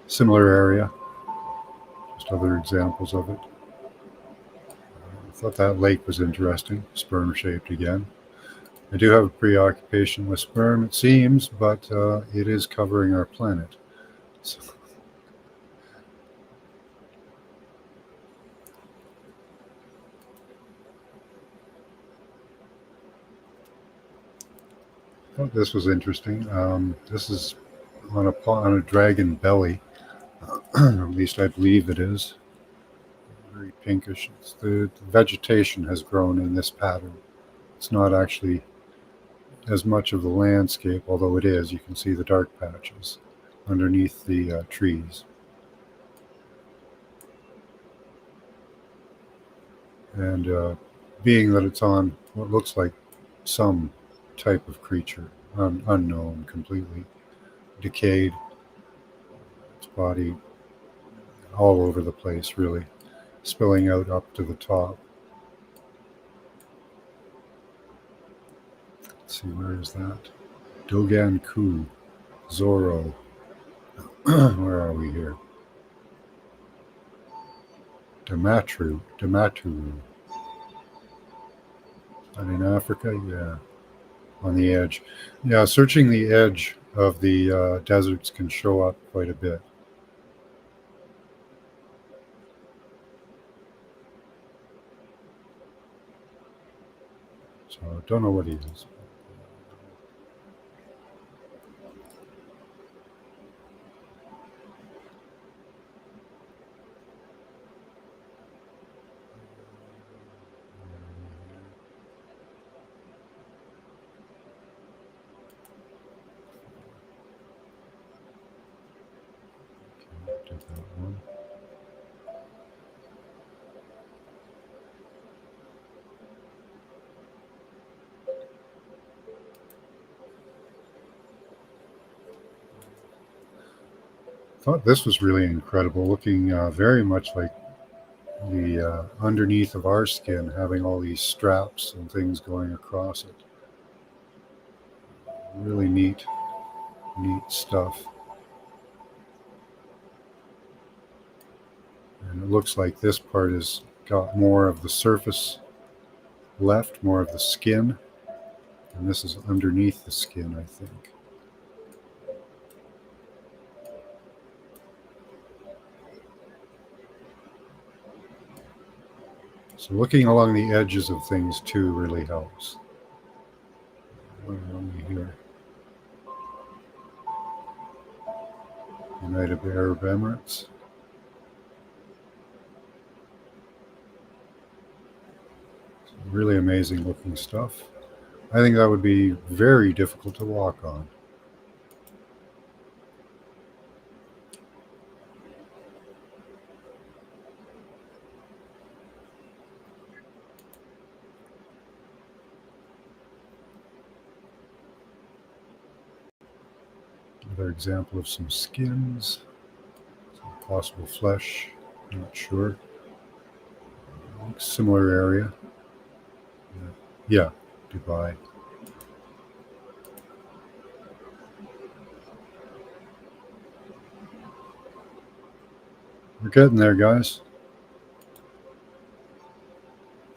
S1: Similar area, just other examples of it. I thought that lake was interesting, sperm-shaped again. I do have a preoccupation with sperm, it seems, but it is covering our planet. So, I thought this was interesting. This is on a dragon belly. At least I believe it is. Very pinkish. The vegetation has grown in this pattern. It's not actually as much of the landscape, although it is. You can see the dark patches underneath the trees. And being that it's on what looks like some type of creature, unknown, completely decayed, its body all over the place, really, spilling out up to the top. Let's see, where is that? Dogan Ku, Zoro. Where are we here? Damatru. Out in Africa, yeah. On the edge. Yeah, searching the edge of the deserts can show up quite a bit. So I don't know what he is. Did that one. Thought this was really incredible, looking very much like the underneath of our skin, having all these straps and things going across it. Really neat stuff. And it looks like this part has got more of the surface left, more of the skin, and this is underneath the skin, I think. So looking along the edges of things too really helps. Where are we here? United Arab Emirates. Really amazing looking stuff. I think that would be very difficult to walk on. Another example of some skins, some possible flesh, not sure. Similar area. Yeah, Dubai. We're getting there, guys.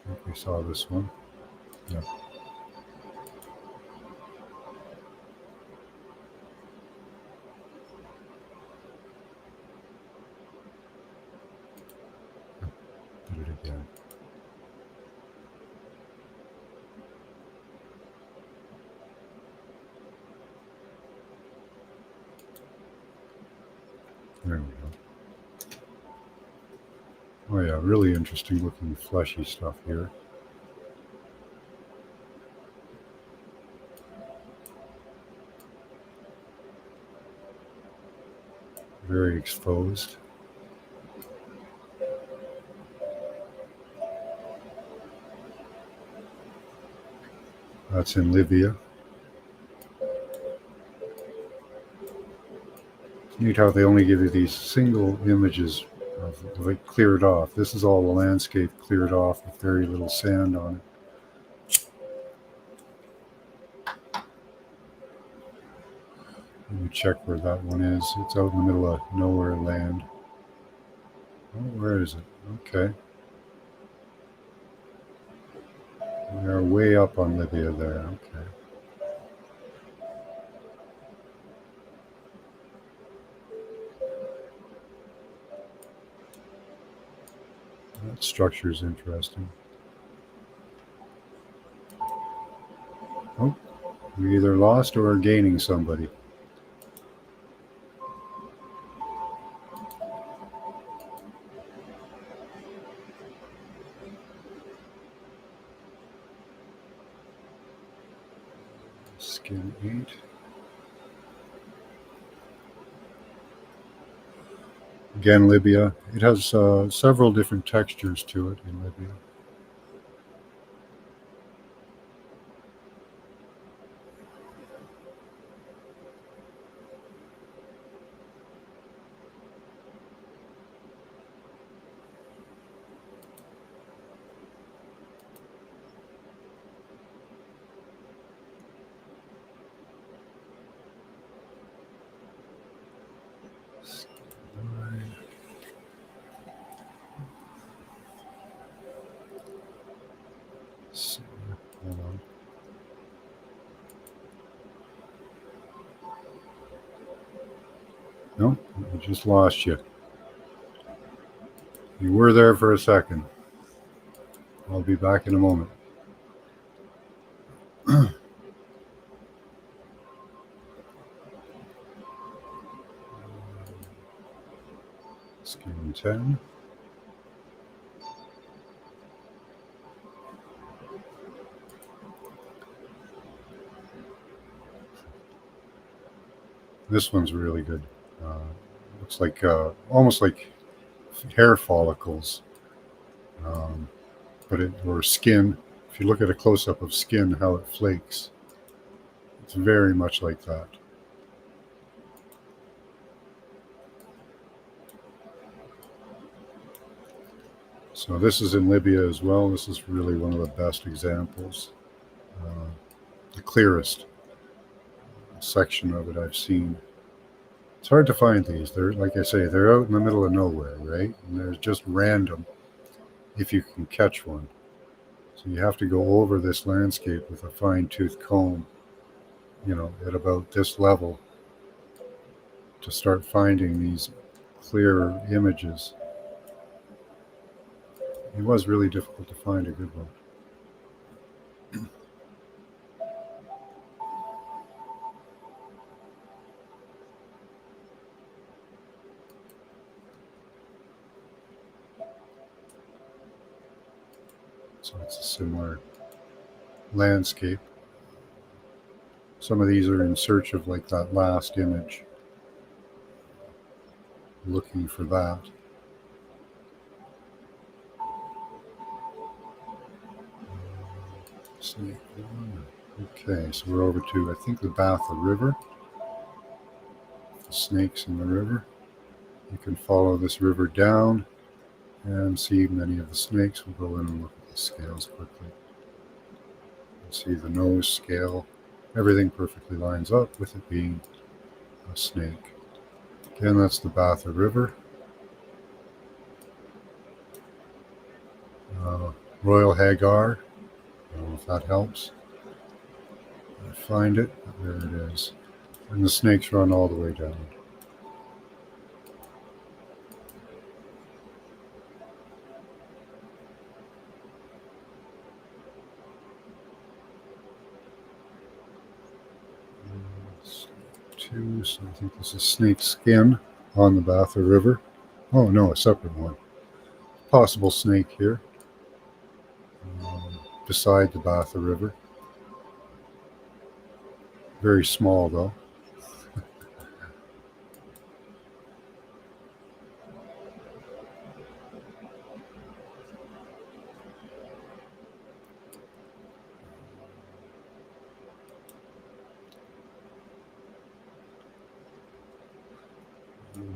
S1: I think we saw this one. Yeah. Did it again. There we go. Oh yeah, really interesting looking fleshy stuff here. Very exposed. That's in Libya. It's neat how they only give you these single images of it cleared off. This is all the landscape cleared off with very little sand on it. Let me check where that one is. It's out in the middle of nowhere land. Oh, where is it? Okay. They're way up on Libya there. Okay. That structure is interesting. Oh, we either lost or are gaining somebody. Skin 8. Again, Libya. It has several different textures to it in Libya. Hold on. No, I just lost you. You were there for a second. I'll be back in a moment. Skin 10. This one's really good. Looks like almost like hair follicles, but or skin. If you look at a close up of skin, how it flakes, it's very much like that. So this is in Libya as well. This is really one of the best examples, the clearest section of it I've seen. It's hard to find these. They're, like I say, they're out in the middle of nowhere, right? And they're just random if you can catch one. So you have to go over this landscape with a fine-tooth comb, at about this level to start finding these clear images. It was really difficult to find a good one. So it's a similar landscape. Some of these are in search of like that last image, looking for that. Snake one. Okay, so we're over to, I think, the Batha River. The snakes in the river. You can follow this river down and see many of the snakes. We'll go in and look at the scales quickly. You can see the nose scale. Everything perfectly lines up with it being a snake. Again, that's the Batha River. Royal Hagar. I don't know if that helps. I find it. There it is. And the snakes run all the way down. Two, so I think this is snake skin on the Batha River. Oh no, a separate one. Possible snake here. Beside the Batha River. Very small though.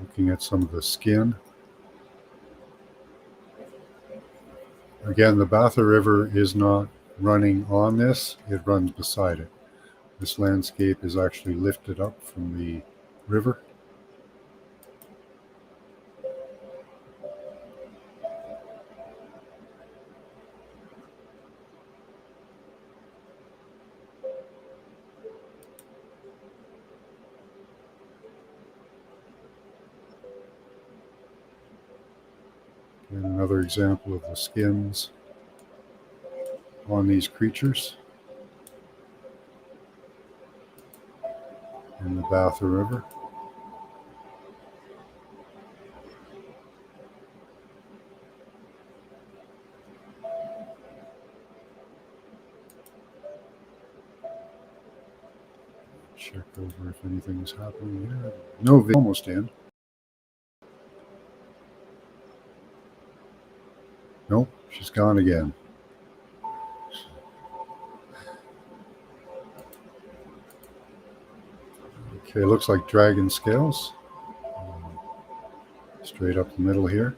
S1: Looking at some of the skin. Again, the Batha River is not running on this, it runs beside it. This landscape is actually lifted up from the river. And another example of the skins on these creatures in the Batha River. Check over if anything's happening here. No, almost in. Nope, she's gone again. Okay, looks like dragon scales. Straight up the middle here.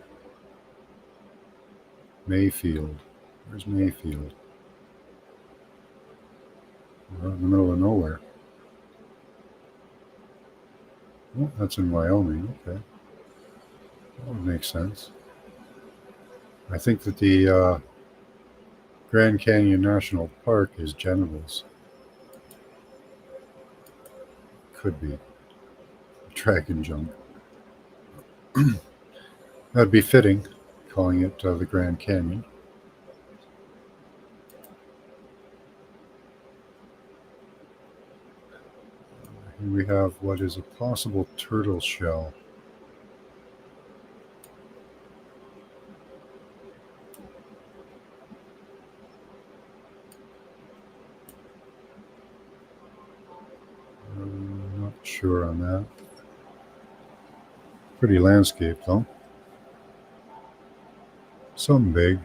S1: Mayfield. Where's Mayfield? We're out in the middle of nowhere. Oh, that's in Wyoming. Okay. That would make sense. I think that the Grand Canyon National Park is genitals. Could be. Dragon jump. That'd be fitting, calling it the Grand Canyon. Here we have what is a possible turtle shell. Not sure on that. Pretty landscape though. Some big.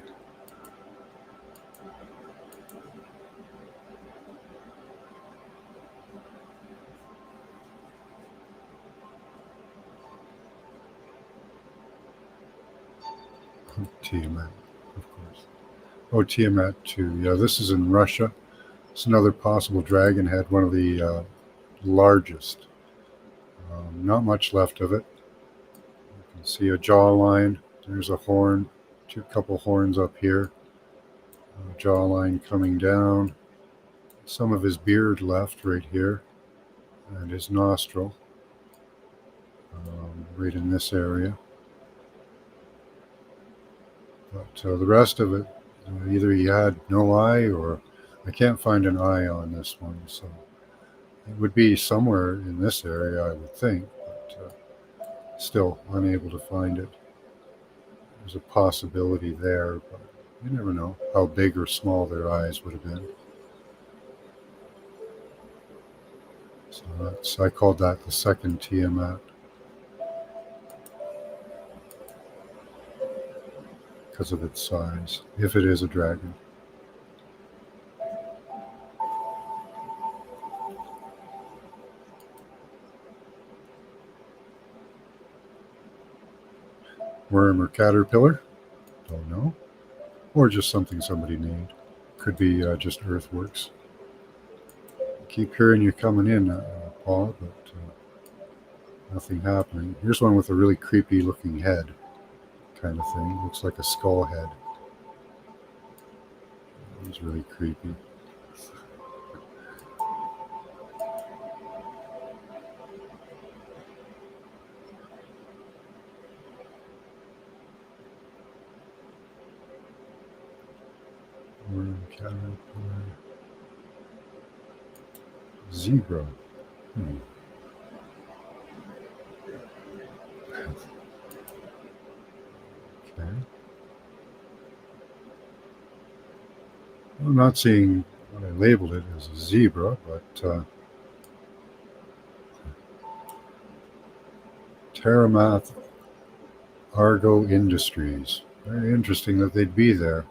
S1: Tiamat, of course. Oh, Tiamat too. Yeah, this is in Russia. It's another possible dragon head, one of the largest. Not much left of it. You can see a jawline. There's a horn, couple horns up here. Jawline coming down. Some of his beard left right here, and his nostril right in this area. But the rest of it, either he had no eye or I can't find an eye on this one. So it would be somewhere in this area, I would think, but still unable to find it. There's a possibility there, but You never know how big or small their eyes would have been. So I called that the second Tiamat because of its size, if it is a dragon. Worm or caterpillar? Don't know. Or just something somebody named. Could be just earthworks. Keep hearing you coming in, Paul, but nothing happening. Here's one with a really creepy looking head kind of thing. Looks like a skull head. It's really creepy. Worm, caterpillar, zebra. Hmm. Okay. I'm not seeing what I labeled it as a zebra, but Terramath Argo Industries. Very interesting that they'd be there.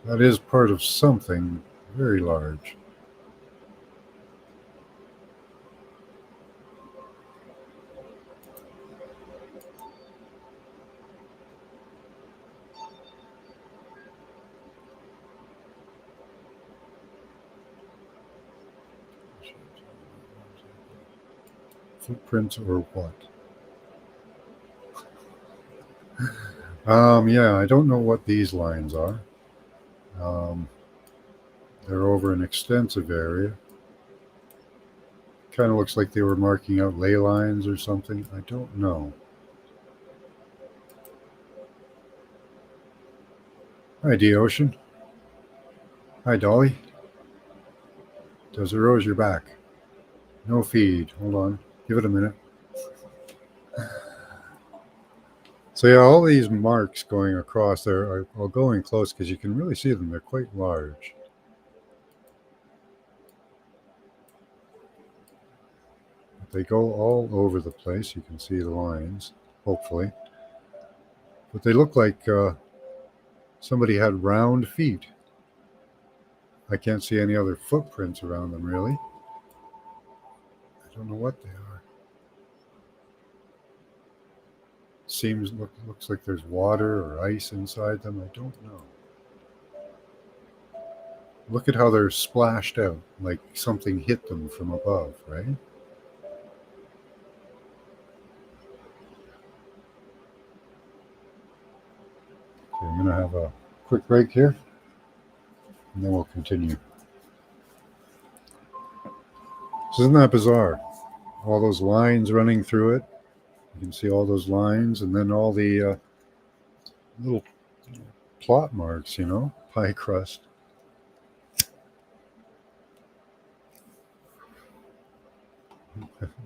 S1: That is part of something very large. Footprints or what? Yeah, I don't know what these lines are. Um, they're over an extensive area. Kind of looks like they were marking out ley lines or something. I don't know. Hi, D Ocean. Hi, Dolly. Does it rose your back? No feed. Hold on. Give it a minute. So yeah, all these marks going across there are well, going close because you can really see them. They're quite large. They go all over the place. You can see the lines, hopefully. But they look like somebody had round feet. I can't see any other footprints around them, really. I don't know what they are. Looks like there's water or ice inside them. I don't know. Look at how they're splashed out, like something hit them from above, right? Okay, I'm going to have a quick break here, and then we'll continue. So isn't that bizarre? All those lines running through it. You can see all those lines, and then all the little plot marks, pie crust.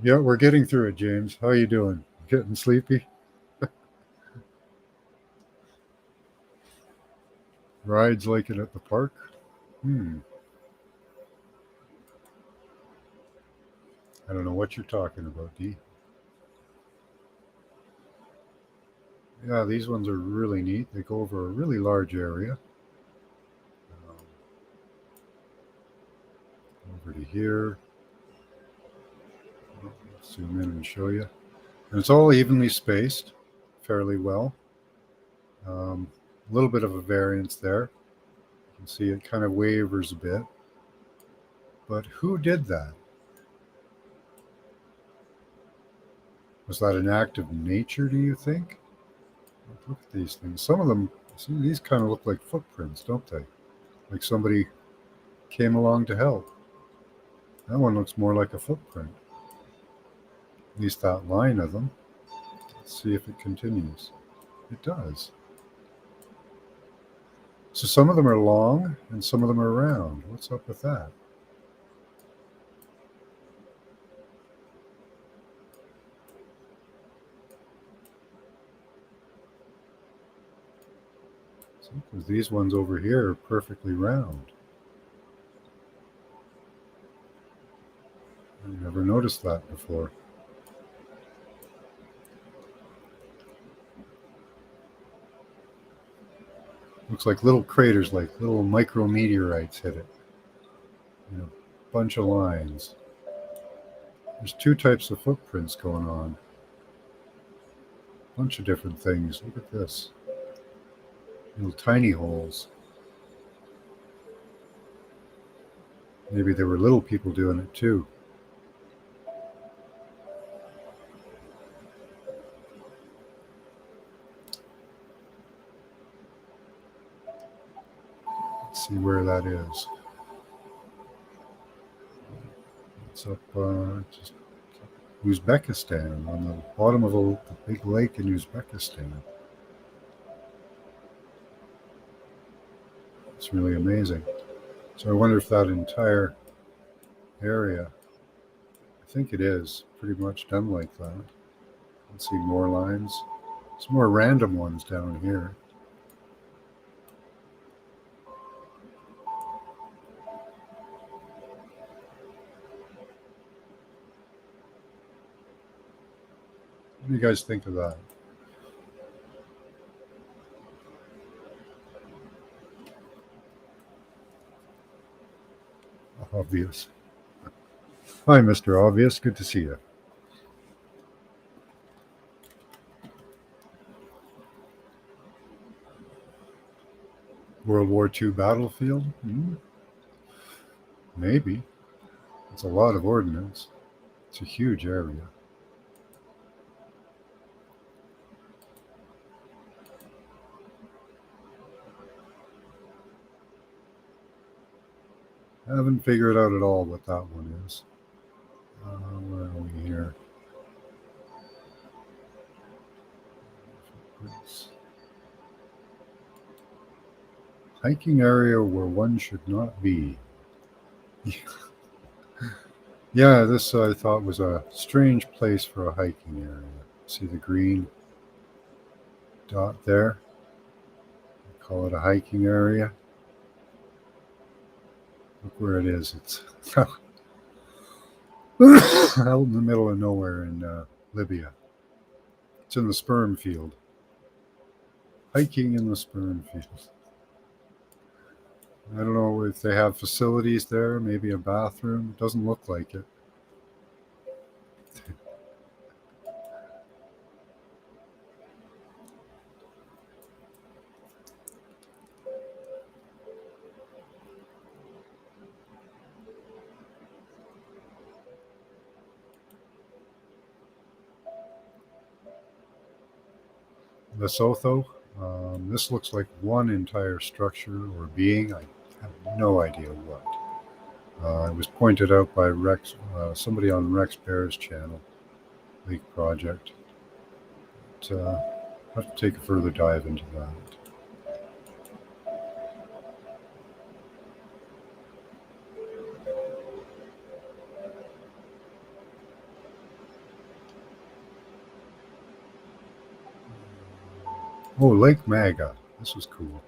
S1: Yeah, we're getting through it, James. How you doing? Getting sleepy? Rides like it at the park? I don't know what you're talking about, D. Yeah, these ones are really neat. They go over a really large area. Um, over to here. Let's zoom in and show you. And it's all evenly spaced, fairly well. A little bit of a variance there. You can see it kind of wavers a bit. But who did that? Was that an act of nature, do you think? Look at these things. Some of them, see, these kind of look like footprints, don't they? Like somebody came along to help. That one looks more like a footprint. At least that line of them. Let's see if it continues. It does. So some of them are long and some of them are round. What's up with that? Because these ones over here are perfectly round. I never noticed that before. Looks like little craters, like little micrometeorites hit it. You know, bunch of lines. There's two types of footprints going on. Bunch of different things. Look at this. Little tiny holes. Maybe there were little people doing it too. Let's see where that is. It's up just Uzbekistan, on the bottom of a big lake in Uzbekistan. It's really amazing. So I wonder if that entire area, I think it is pretty much done like that. Let's see more lines. Some more random ones down here. What do you guys think of that? Obvious. Hi, Mr. Obvious. Good to see you. World War II battlefield? Maybe. It's a lot of ordnance. It's a huge area. I haven't figured out at all what that one is. Where are we here? Hiking area where one should not be. Yeah, this I thought was a strange place for a hiking area. See the green dot there? I call it a hiking area. Look where it is. It's out in the middle of nowhere in Libya. It's in the sperm field. Hiking in the sperm field. I don't know if they have facilities there, maybe a bathroom. It doesn't look like it. Lesotho. This looks like one entire structure or being. I have no idea what. It was pointed out by Rex, somebody on Rex Bear's channel, Leak Project. But, I have to take a further dive into that. Oh, Lake Maga. This was cool.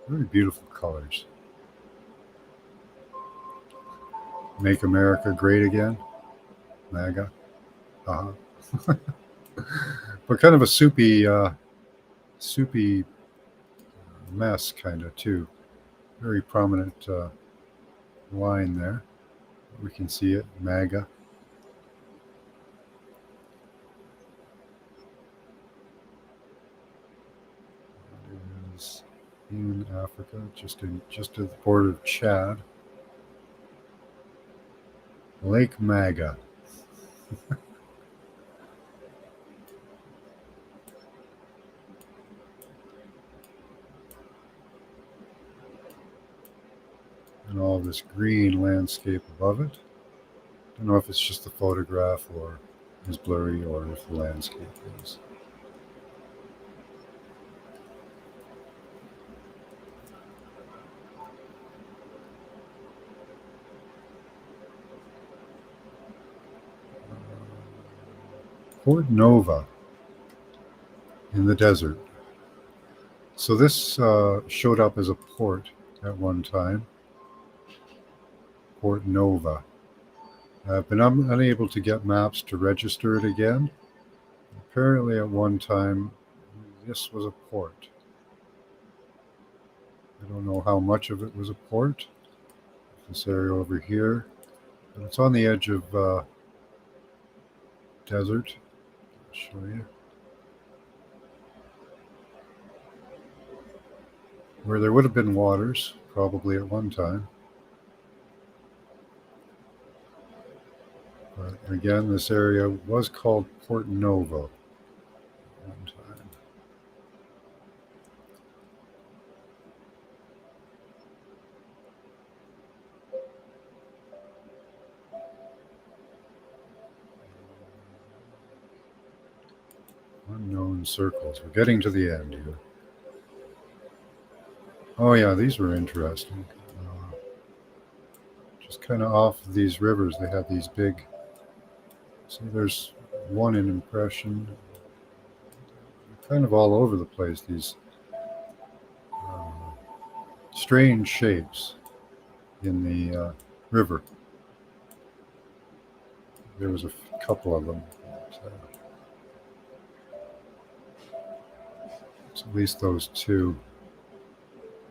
S1: Very beautiful colors. Make America Great Again. MAGA. But kind of a soupy mess, kind of too. Very prominent line there. We can see it. MAGA. It is in Africa, just at the border of Chad. Lake Maga. And all this green landscape above it. Don't know if it's just the photograph or is blurry or if the landscape is. Port Nova in the desert. So this showed up as a port at one time, Port Nova. I've been unable to get maps to register it again. Apparently at one time this was a port. I don't know how much of it was a port. This area over here, but it's on the edge of desert. I'll show you. Where there would have been waters, probably at one time. But again, this area was called Port Nova at one time. Unknown circles. We're getting to the end here. Oh yeah, these were interesting. Just kind of off of these rivers, they have these big. See, there's one in Impression. Kind of all over the place. These strange shapes in the river. There was a couple of them. It's at least those two.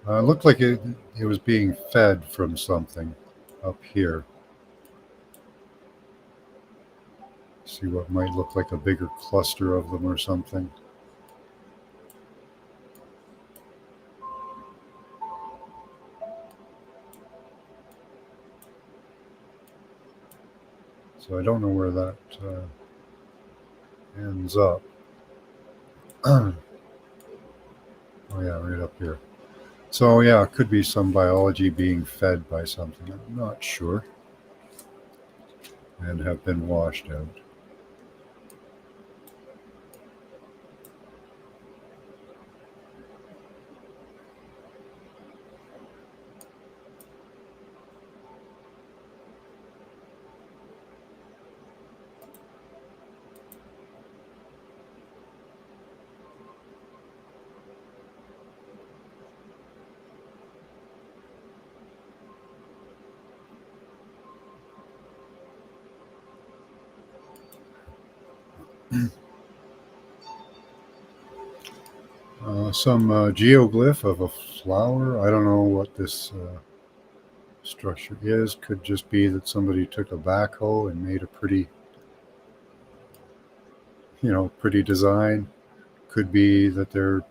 S1: It looked like it was being fed from something up here. See what might look like a bigger cluster of them or something. So I don't know where that ends up. Oh yeah, right up here. So yeah, it could be some biology being fed by something. I'm not sure. And have been washed out. Some geoglyph of a flower. I don't know what this structure is. Could just be that somebody took a backhoe and made a pretty, pretty design. Could be that they're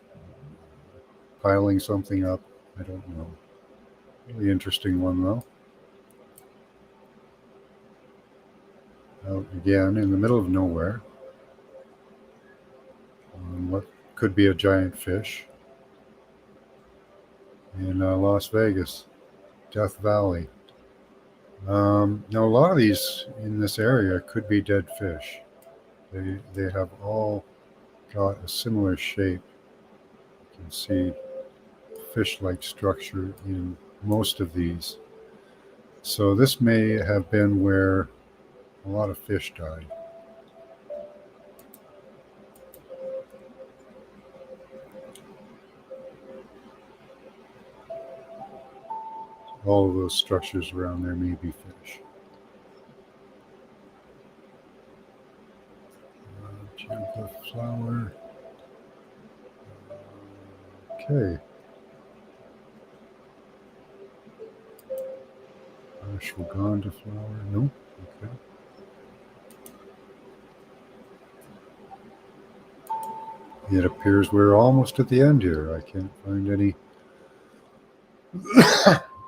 S1: piling something up. I don't know. Really interesting one though. Out again in the middle of nowhere. What could be a giant fish in Las Vegas, Death Valley. Now a lot of these in this area could be dead fish. They have all got a similar shape. You can see fish-like structure in most of these. So this may have been where a lot of fish died. All of those structures around there may be fish. Geoglyph flower. Okay. Ashwagandha flower. No. Okay. It appears we're almost at the end here. I can't find any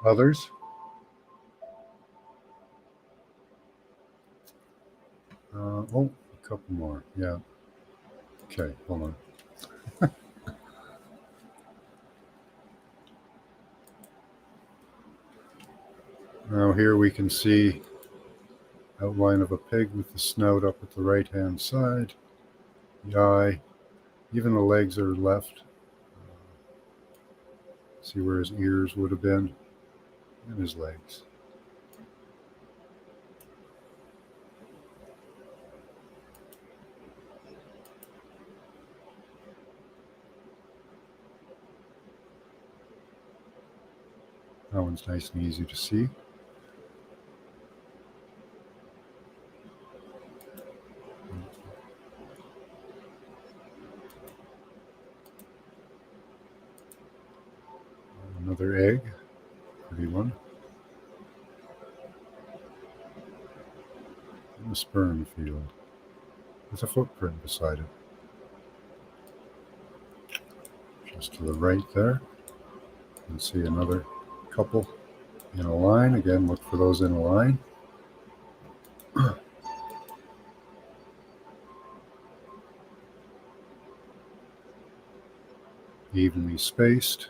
S1: others. Oh, a couple more. Yeah. Okay, hold on. Now here we can see outline of a pig with the snout up at the right-hand side. The eye, even the legs are left. See where his ears would have been, and his legs. That one's nice and easy to see. Another egg, pretty one. And a sperm field with a footprint beside it. Just to the right there, you can see another couple in a line. Again, look for those in a line. Evenly spaced.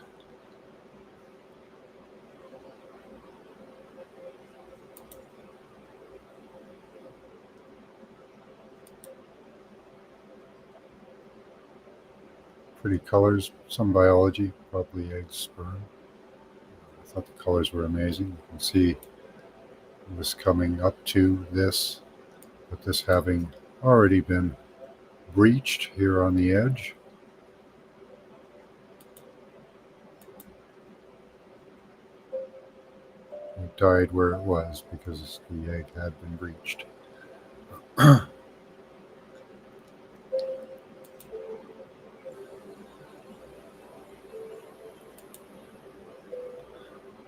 S1: Pretty colors, some biology, probably eggs, sperm. I thought the colors were amazing. You can see this coming up to this, but this having already been breached here on the edge. It died where it was because the egg had been breached.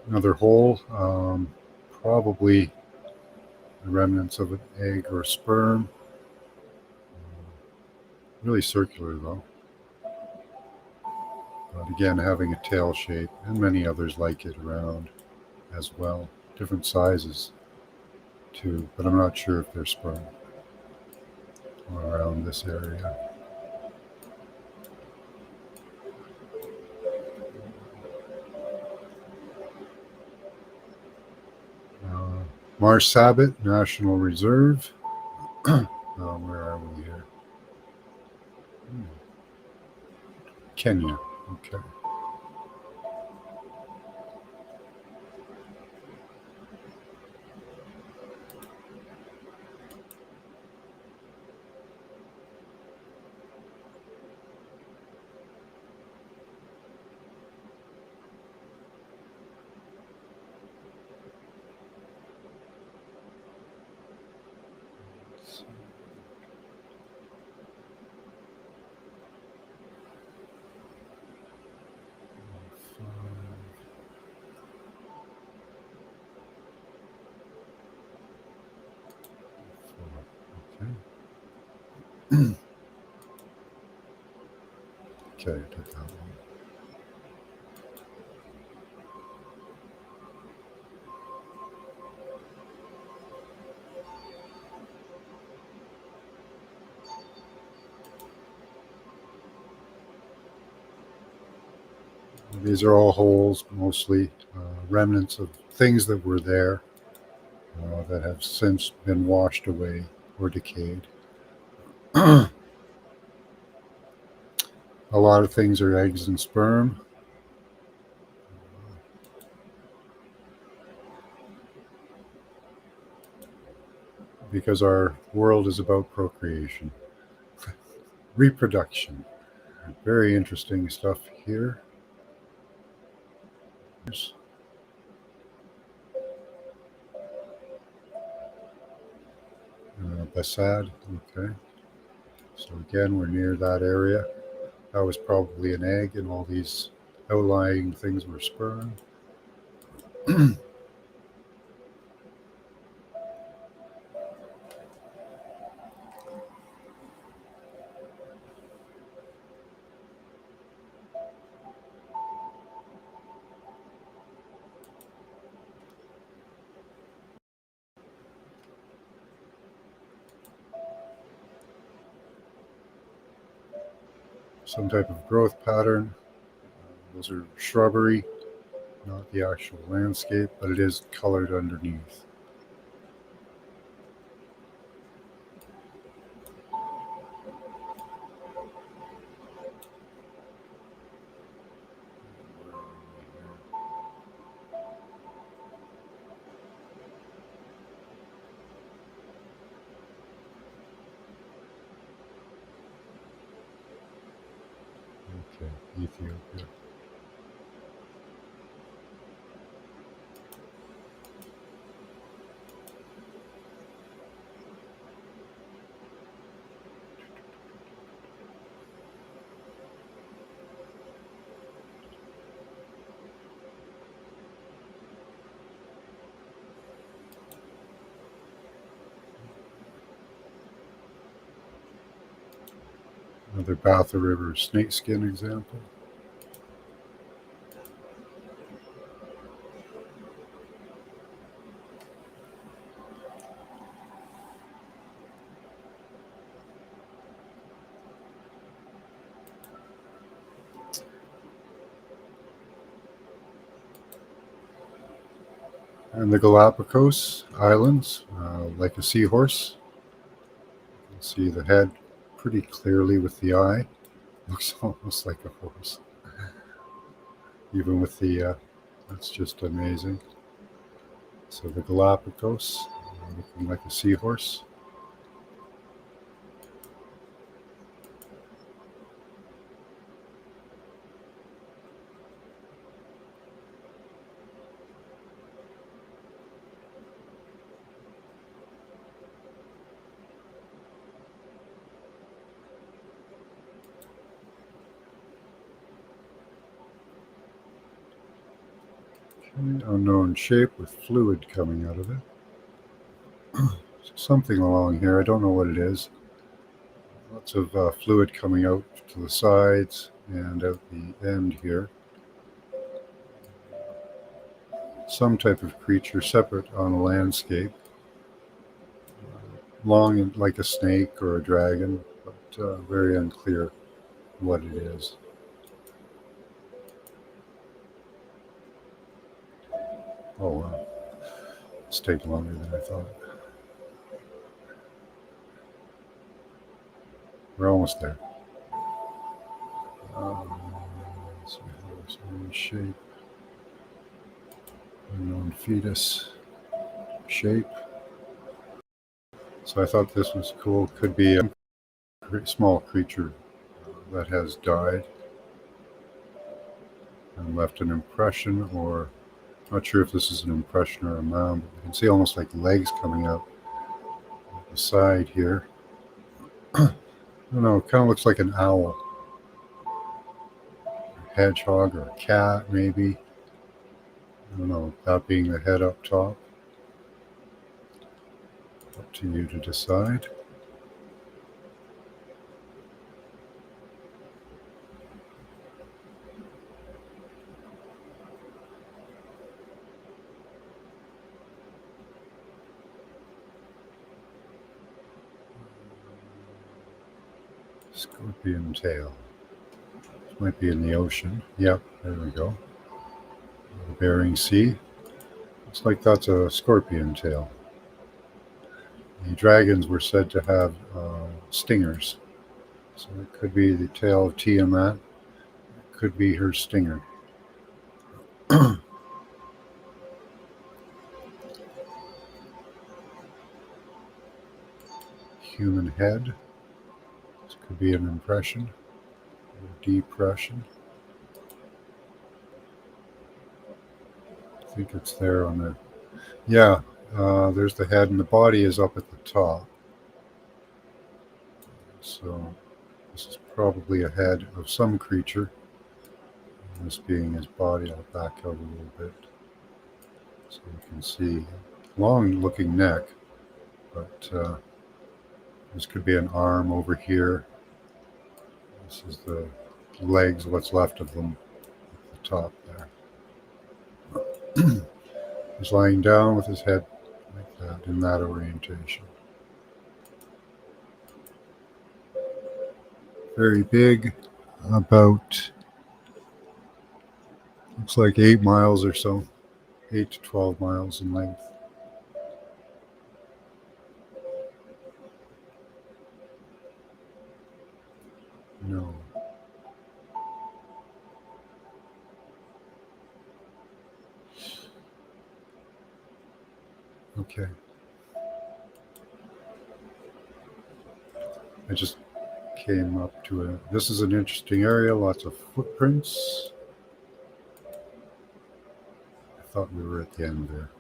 S1: Another hole, probably the remnants of an egg or sperm. Really circular though. But again, having a tail shape and many others like it around as well. Different sizes too, but I'm not sure if they're sperm around this area. Marsabit National Reserve. Where are we here? Kenya. Okay. Okay, take that one. These are all holes, mostly remnants of things that were there that have since been washed away or decayed. A lot of things are eggs and sperm. Because our world is about procreation, reproduction. Very interesting stuff here. Basad, okay. So again, we're near that area. That was probably an egg, and all these outlying things were sperm. Some type of growth pattern. Those are shrubbery, not the actual landscape, but it is colored underneath. Okay, Ethiopia. Another Batha River snakeskin example. And the Galapagos Islands, like a seahorse. You can see the head pretty clearly with the eye. Looks almost like a horse. Even with the, that's just amazing. So the Galapagos, looking like a seahorse. Unknown shape with fluid coming out of it. Something along here, I don't know what it is. Lots of fluid coming out to the sides and out the end here. Some type of creature separate on a landscape. Long like a snake or a dragon, but very unclear what it is. Oh wow, it's taking longer than I thought. We're almost there. So there's one shape, unknown fetus shape. So I thought this was cool. Could be a small creature that has died and left an impression, or not sure if this is an impression or a mound. But you can see almost like legs coming out the side here. I don't know, it kind of looks like an owl, a hedgehog, or a cat maybe. I don't know, that being the head up top. Up to you to decide. Scorpion tail. This might be in the ocean. Yep, there we go. The Bering Sea. Looks like that's a scorpion tail. The dragons were said to have stingers. So it could be the tail of Tiamat. It could be her stinger. Human head. This could be an impression or depression. I think it's there on the. Yeah, there's the head, and the body is up at the top. So this is probably a head of some creature. And this being his body, I'll back out a little bit so you can see. Long looking neck, but this could be an arm over here. This is the legs, what's left of them at the top there. He's lying down with his head like that, in that orientation. Very big, about, looks like 8 miles or so, 8 to 12 miles in length. No. Okay. I just came up to a, this is an interesting area, lots of footprints. I thought we were at the end there.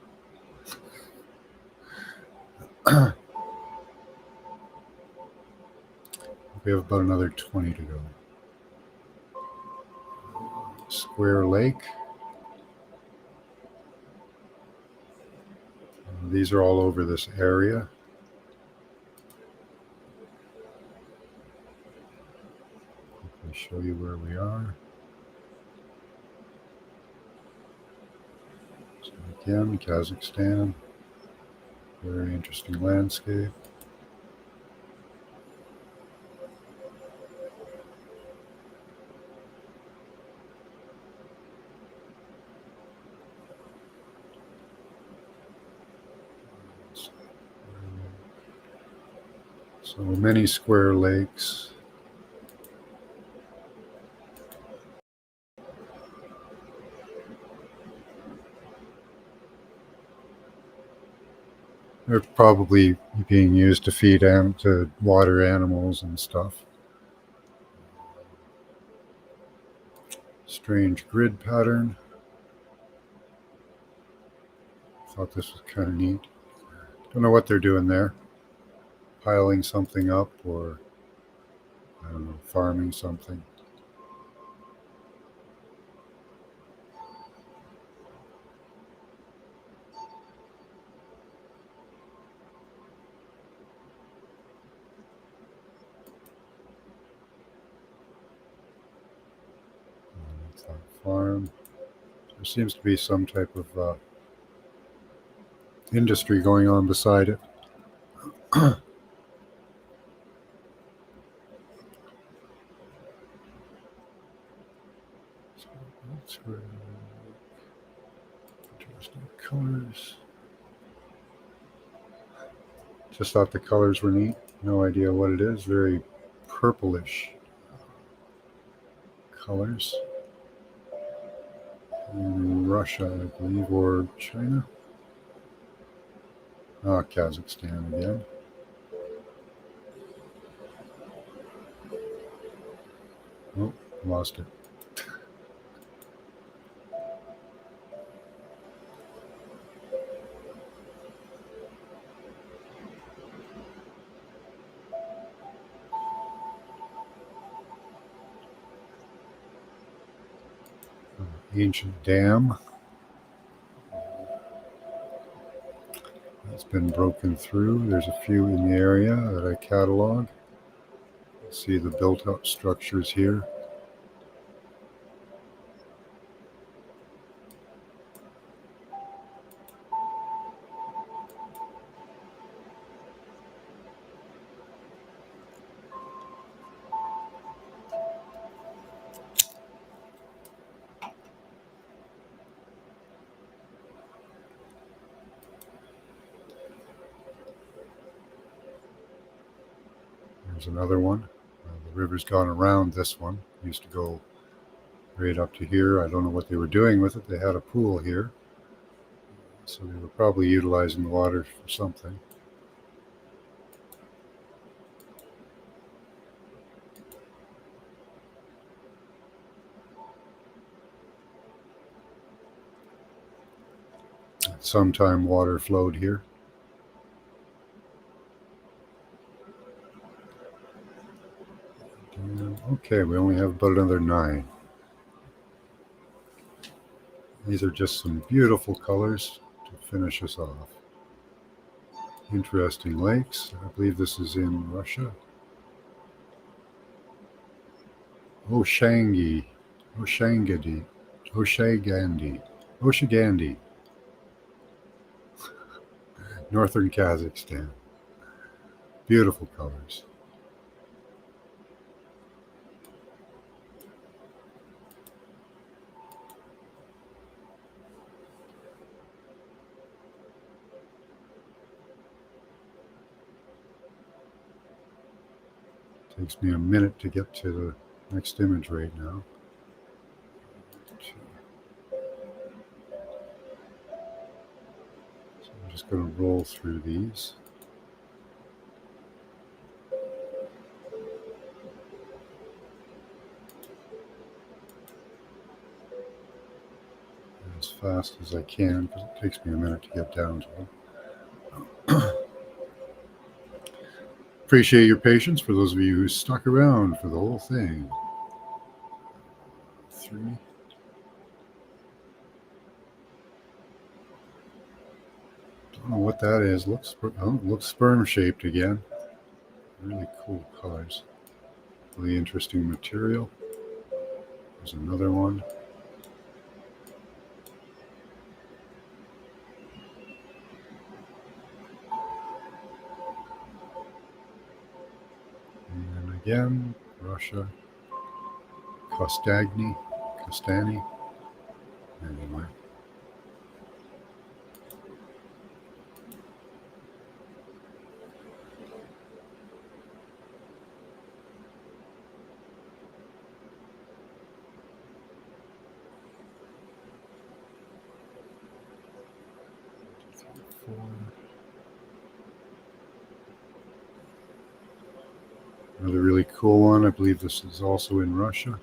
S1: We have about another 20 to go. Square Lake. These are all over this area. show you where we are. So again, Kazakhstan, very interesting landscape. So many square lakes. They're probably being used to feed to water animals and stuff. Strange grid pattern. Thought this was kind of neat. Don't know what they're doing there. Piling something up, or I don't know, farming something. It's a farm. There seems to be some type of industry going on beside it. That's where interesting colors. Just thought the colors were neat. No idea what it is. Very purplish colors. In Russia, I believe, or China. Kazakhstan again. Oh, lost it. Ancient dam. It's been broken through. There's a few in the area that I catalog. See the built-up structures here. There's another one. The river's gone around this one. It used to go right up to here. I don't know what they were doing with it. They had a pool here. So they were probably utilizing the water for something. At some time water flowed here. Okay, we only have about another 9. These are just some beautiful colors to finish us off. Interesting lakes. I believe this is in Russia. Oshangandi. Northern Kazakhstan. Beautiful colors. Takes me a minute to get to the next image right now. So I'm just going to roll through these. As fast as I can, because it takes me a minute to get down to them. Appreciate your patience for those of you who stuck around for the whole thing. 3. Don't know what that is. Looks sperm shaped again. Really cool colors. Really interesting material. There's another one. And again, Russia, Kostani. Anyway. Another really cool one. I believe this is also in Russia.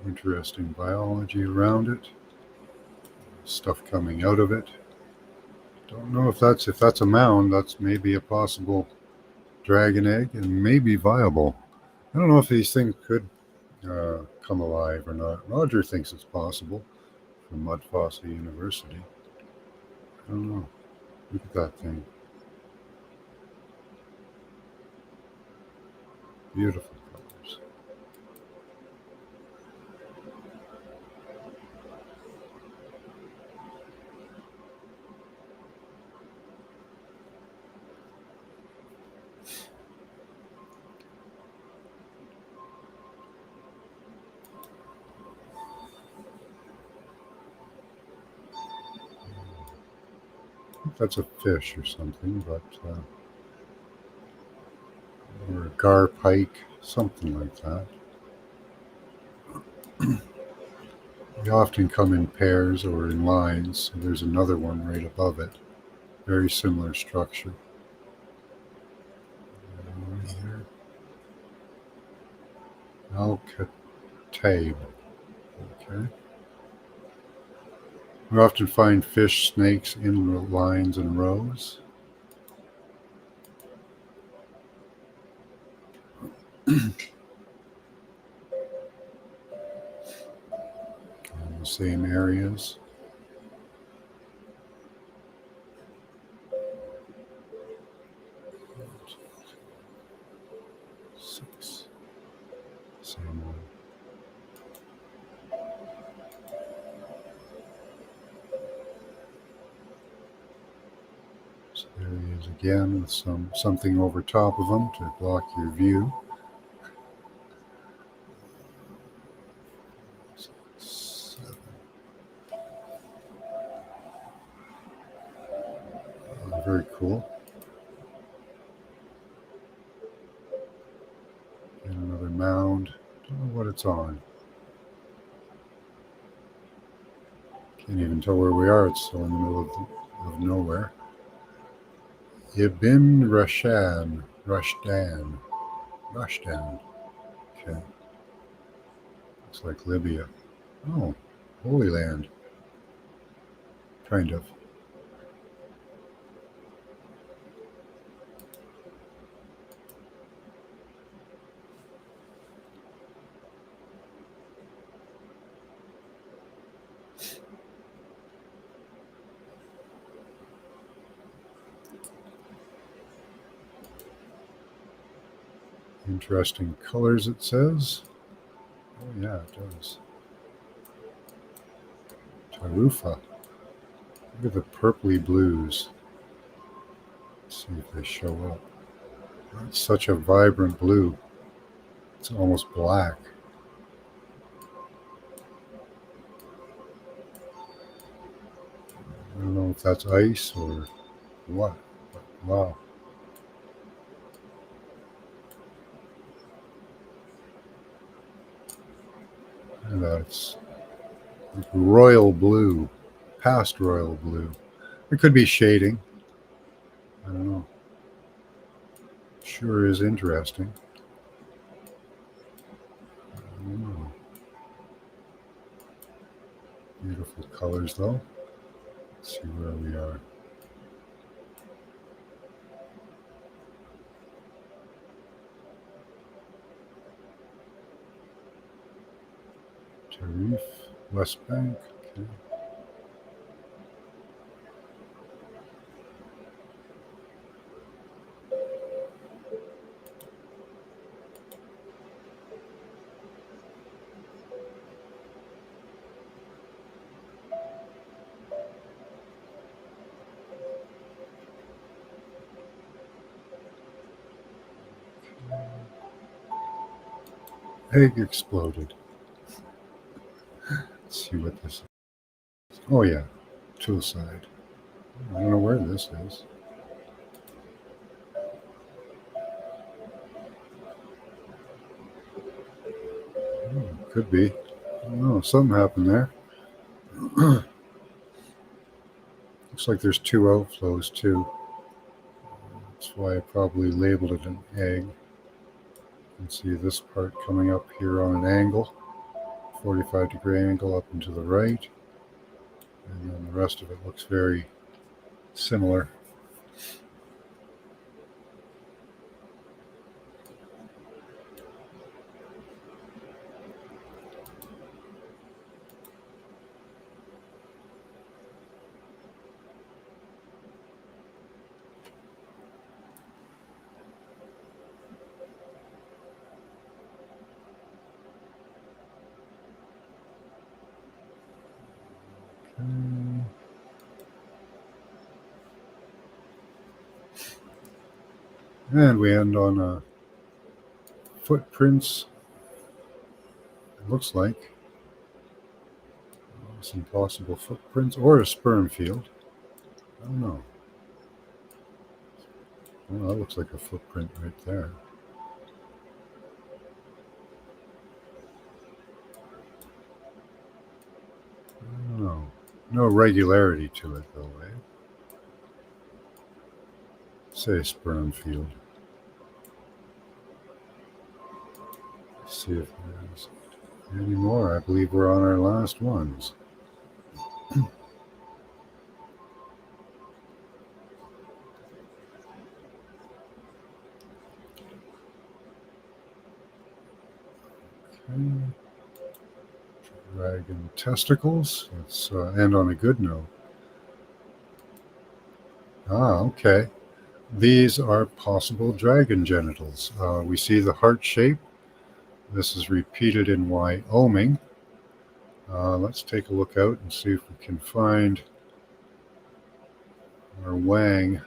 S1: Interesting biology around it. Stuff coming out of it. Don't know if that's a mound. That's maybe a possible dragon egg and maybe viable. I don't know if these things could come alive or not. Roger thinks it's possible from Mudfossa University. I don't know. Look at that thing. Beautiful colors. I think that's a fish or something, but or a gar pike, something like that. They often come in pairs or in lines. So there's another one right above it. Very similar structure. Alcatabe. Okay. We often find fish snakes in lines and rows. In the same areas. Six. Same one. So there he is again with something over top of him to block your view. Seven. Very cool. And another mound. Don't know what it's on. Can't even tell where we are. It's so in the middle of nowhere. Ibn Rushdan. Okay. Looks like Libya. Oh, Holy Land. Kind of. Interesting colors, it says. Oh, yeah, it does. Tarufa. Look at the purpley blues. Let's see if they show up. It's such a vibrant blue. It's almost black. I don't know if that's ice or what, but wow. And that's like royal blue, past royal blue. It could be shading. I don't know. Sure is interesting. I don't know. Beautiful colors though. Let's see where we are. Tarif, West Bank. Okay. egg exploded. Let's see what this is. Oh yeah, tool side. I don't know where this is. Could be. I don't know. Something happened there. Looks like there's two outflows too. That's why I probably labeled it an egg. You can see this part coming up here on an angle, 45-degree angle up and to the right. And then the rest of it looks very similar. And we end on footprints. It looks like some possible footprints or a sperm field. I don't know. Well, that looks like a footprint right there. I don't know. No regularity to it though, eh? Say sperm field. Let's see if there's any more. I believe we're on our last ones. Okay. Dragon testicles. Let's end on a good note. Okay. These are possible dragon genitals. We see the heart shape. This is repeated in Wyoming. Let's take a look out and see if we can find our wang.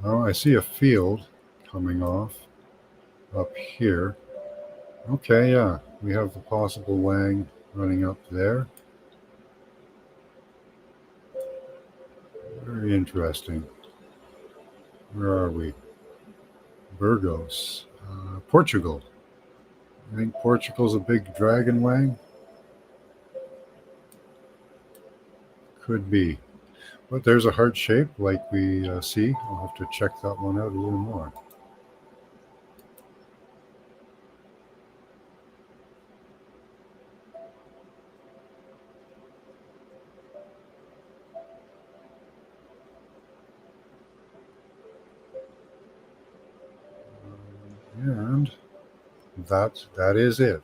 S1: Oh, I see a field coming off up here. Okay, yeah, we have the possible wang running up there. Very interesting. Where are we? Burgos, Portugal. I think Portugal's a big dragon wang. Could be. But there's a heart shape like we see. I'll have to check that one out a little more. And that is it.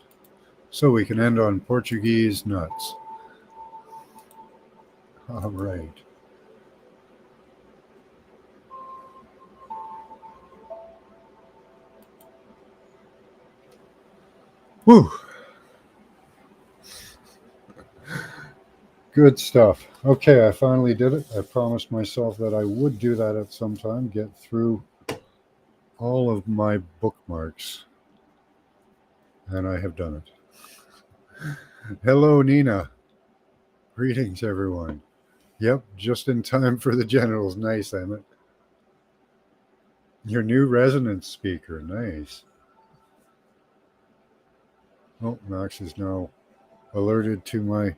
S1: So we can end on Portuguese nuts. All right. Whew. Good stuff. Okay, I finally did it. I promised myself that I would do that at some time, get through all of my bookmarks. And I have done it. Hello, Nina. Greetings, everyone. Yep, just in time for the generals. Nice, Emmett. Your new resonance speaker. Nice. Oh, Max is now alerted to my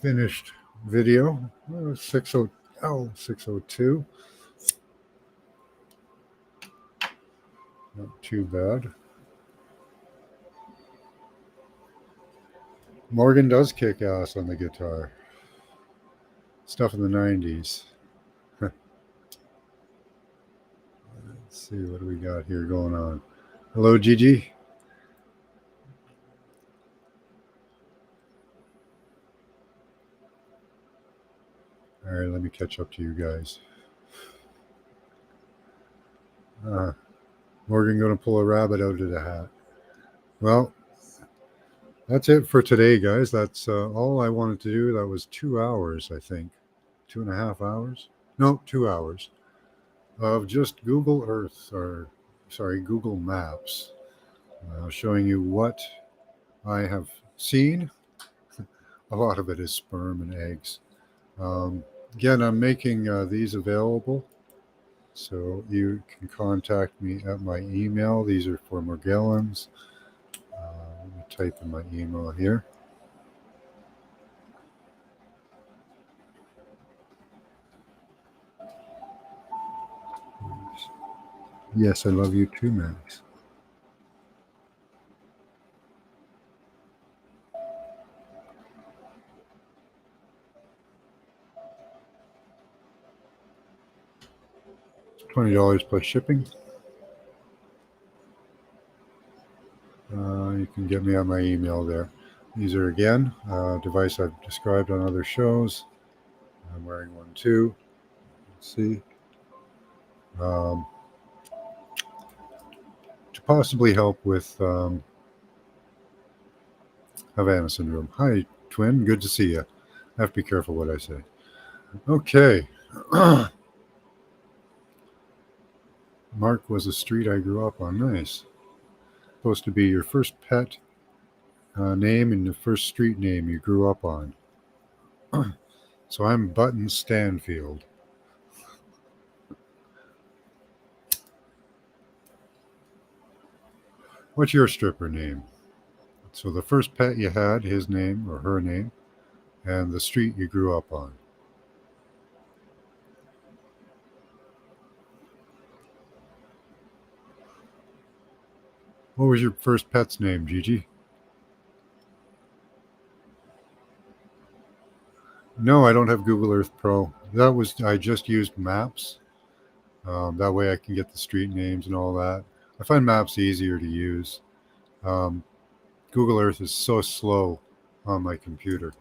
S1: finished video. 602. Not too bad. Morgan does kick ass on the guitar. Stuff in the 90s. Let's see, what do we got here going on? Hello, Gigi. All right, let me catch up to you guys. Morgan going to pull a rabbit out of the hat. Well, that's it for today, guys. That's all I wanted to do. That was 2 hours, I think. 2.5 hours? No, 2 hours. of just Google Earth, or sorry, Google Maps, showing you what I have seen. A lot of it is sperm and eggs. Um, Again, I'm making these available, so you can contact me at my email. These are for Morgellons. Let me type in my email here. Yes, I love you too, Max. It's $20 plus shipping. You can get me on my email there. These are again a device I've described on other shows. I'm wearing one too. Let's see. To possibly help with Havana syndrome. Hi, twin. Good to see you. I have to be careful what I say. Okay. Mark was a street I grew up on. Nice. Supposed to be your first pet name and the first street name you grew up on. So I'm Button Stanfield. What's your stripper name? So the first pet you had, his name or her name, and the street you grew up on. What was your first pet's name, Gigi? No, I don't have Google Earth Pro. I just used Maps. That way I can get the street names and all that. I find Maps easier to use. Um, Google Earth is so slow on my computer.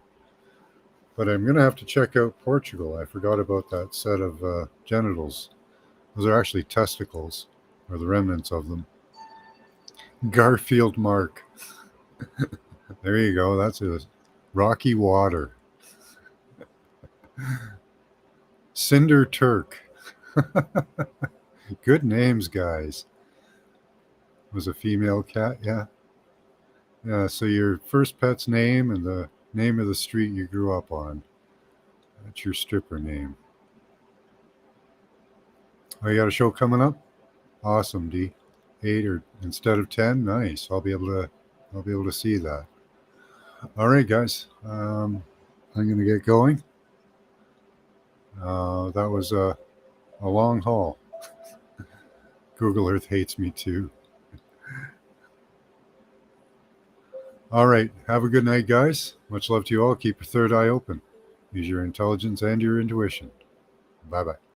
S1: But I'm going to have to check out Portugal. I forgot about that set of genitals. Those are actually testicles, or the remnants of them. Garfield Mark. There you go. That's it. Rocky Water. Cinder Turk. Good names, guys. Was a female cat, yeah. Yeah, so your first pet's name and the name of the street you grew up on. That's your stripper name. Oh, you got a show coming up? Awesome, D. 8 or instead of 10? Nice. I'll be able to see that. All right, guys. I'm gonna get going. That was a long haul. Google Earth hates me too. All right. Have a good night, guys. Much love to you all. Keep your third eye open. Use your intelligence and your intuition. Bye bye.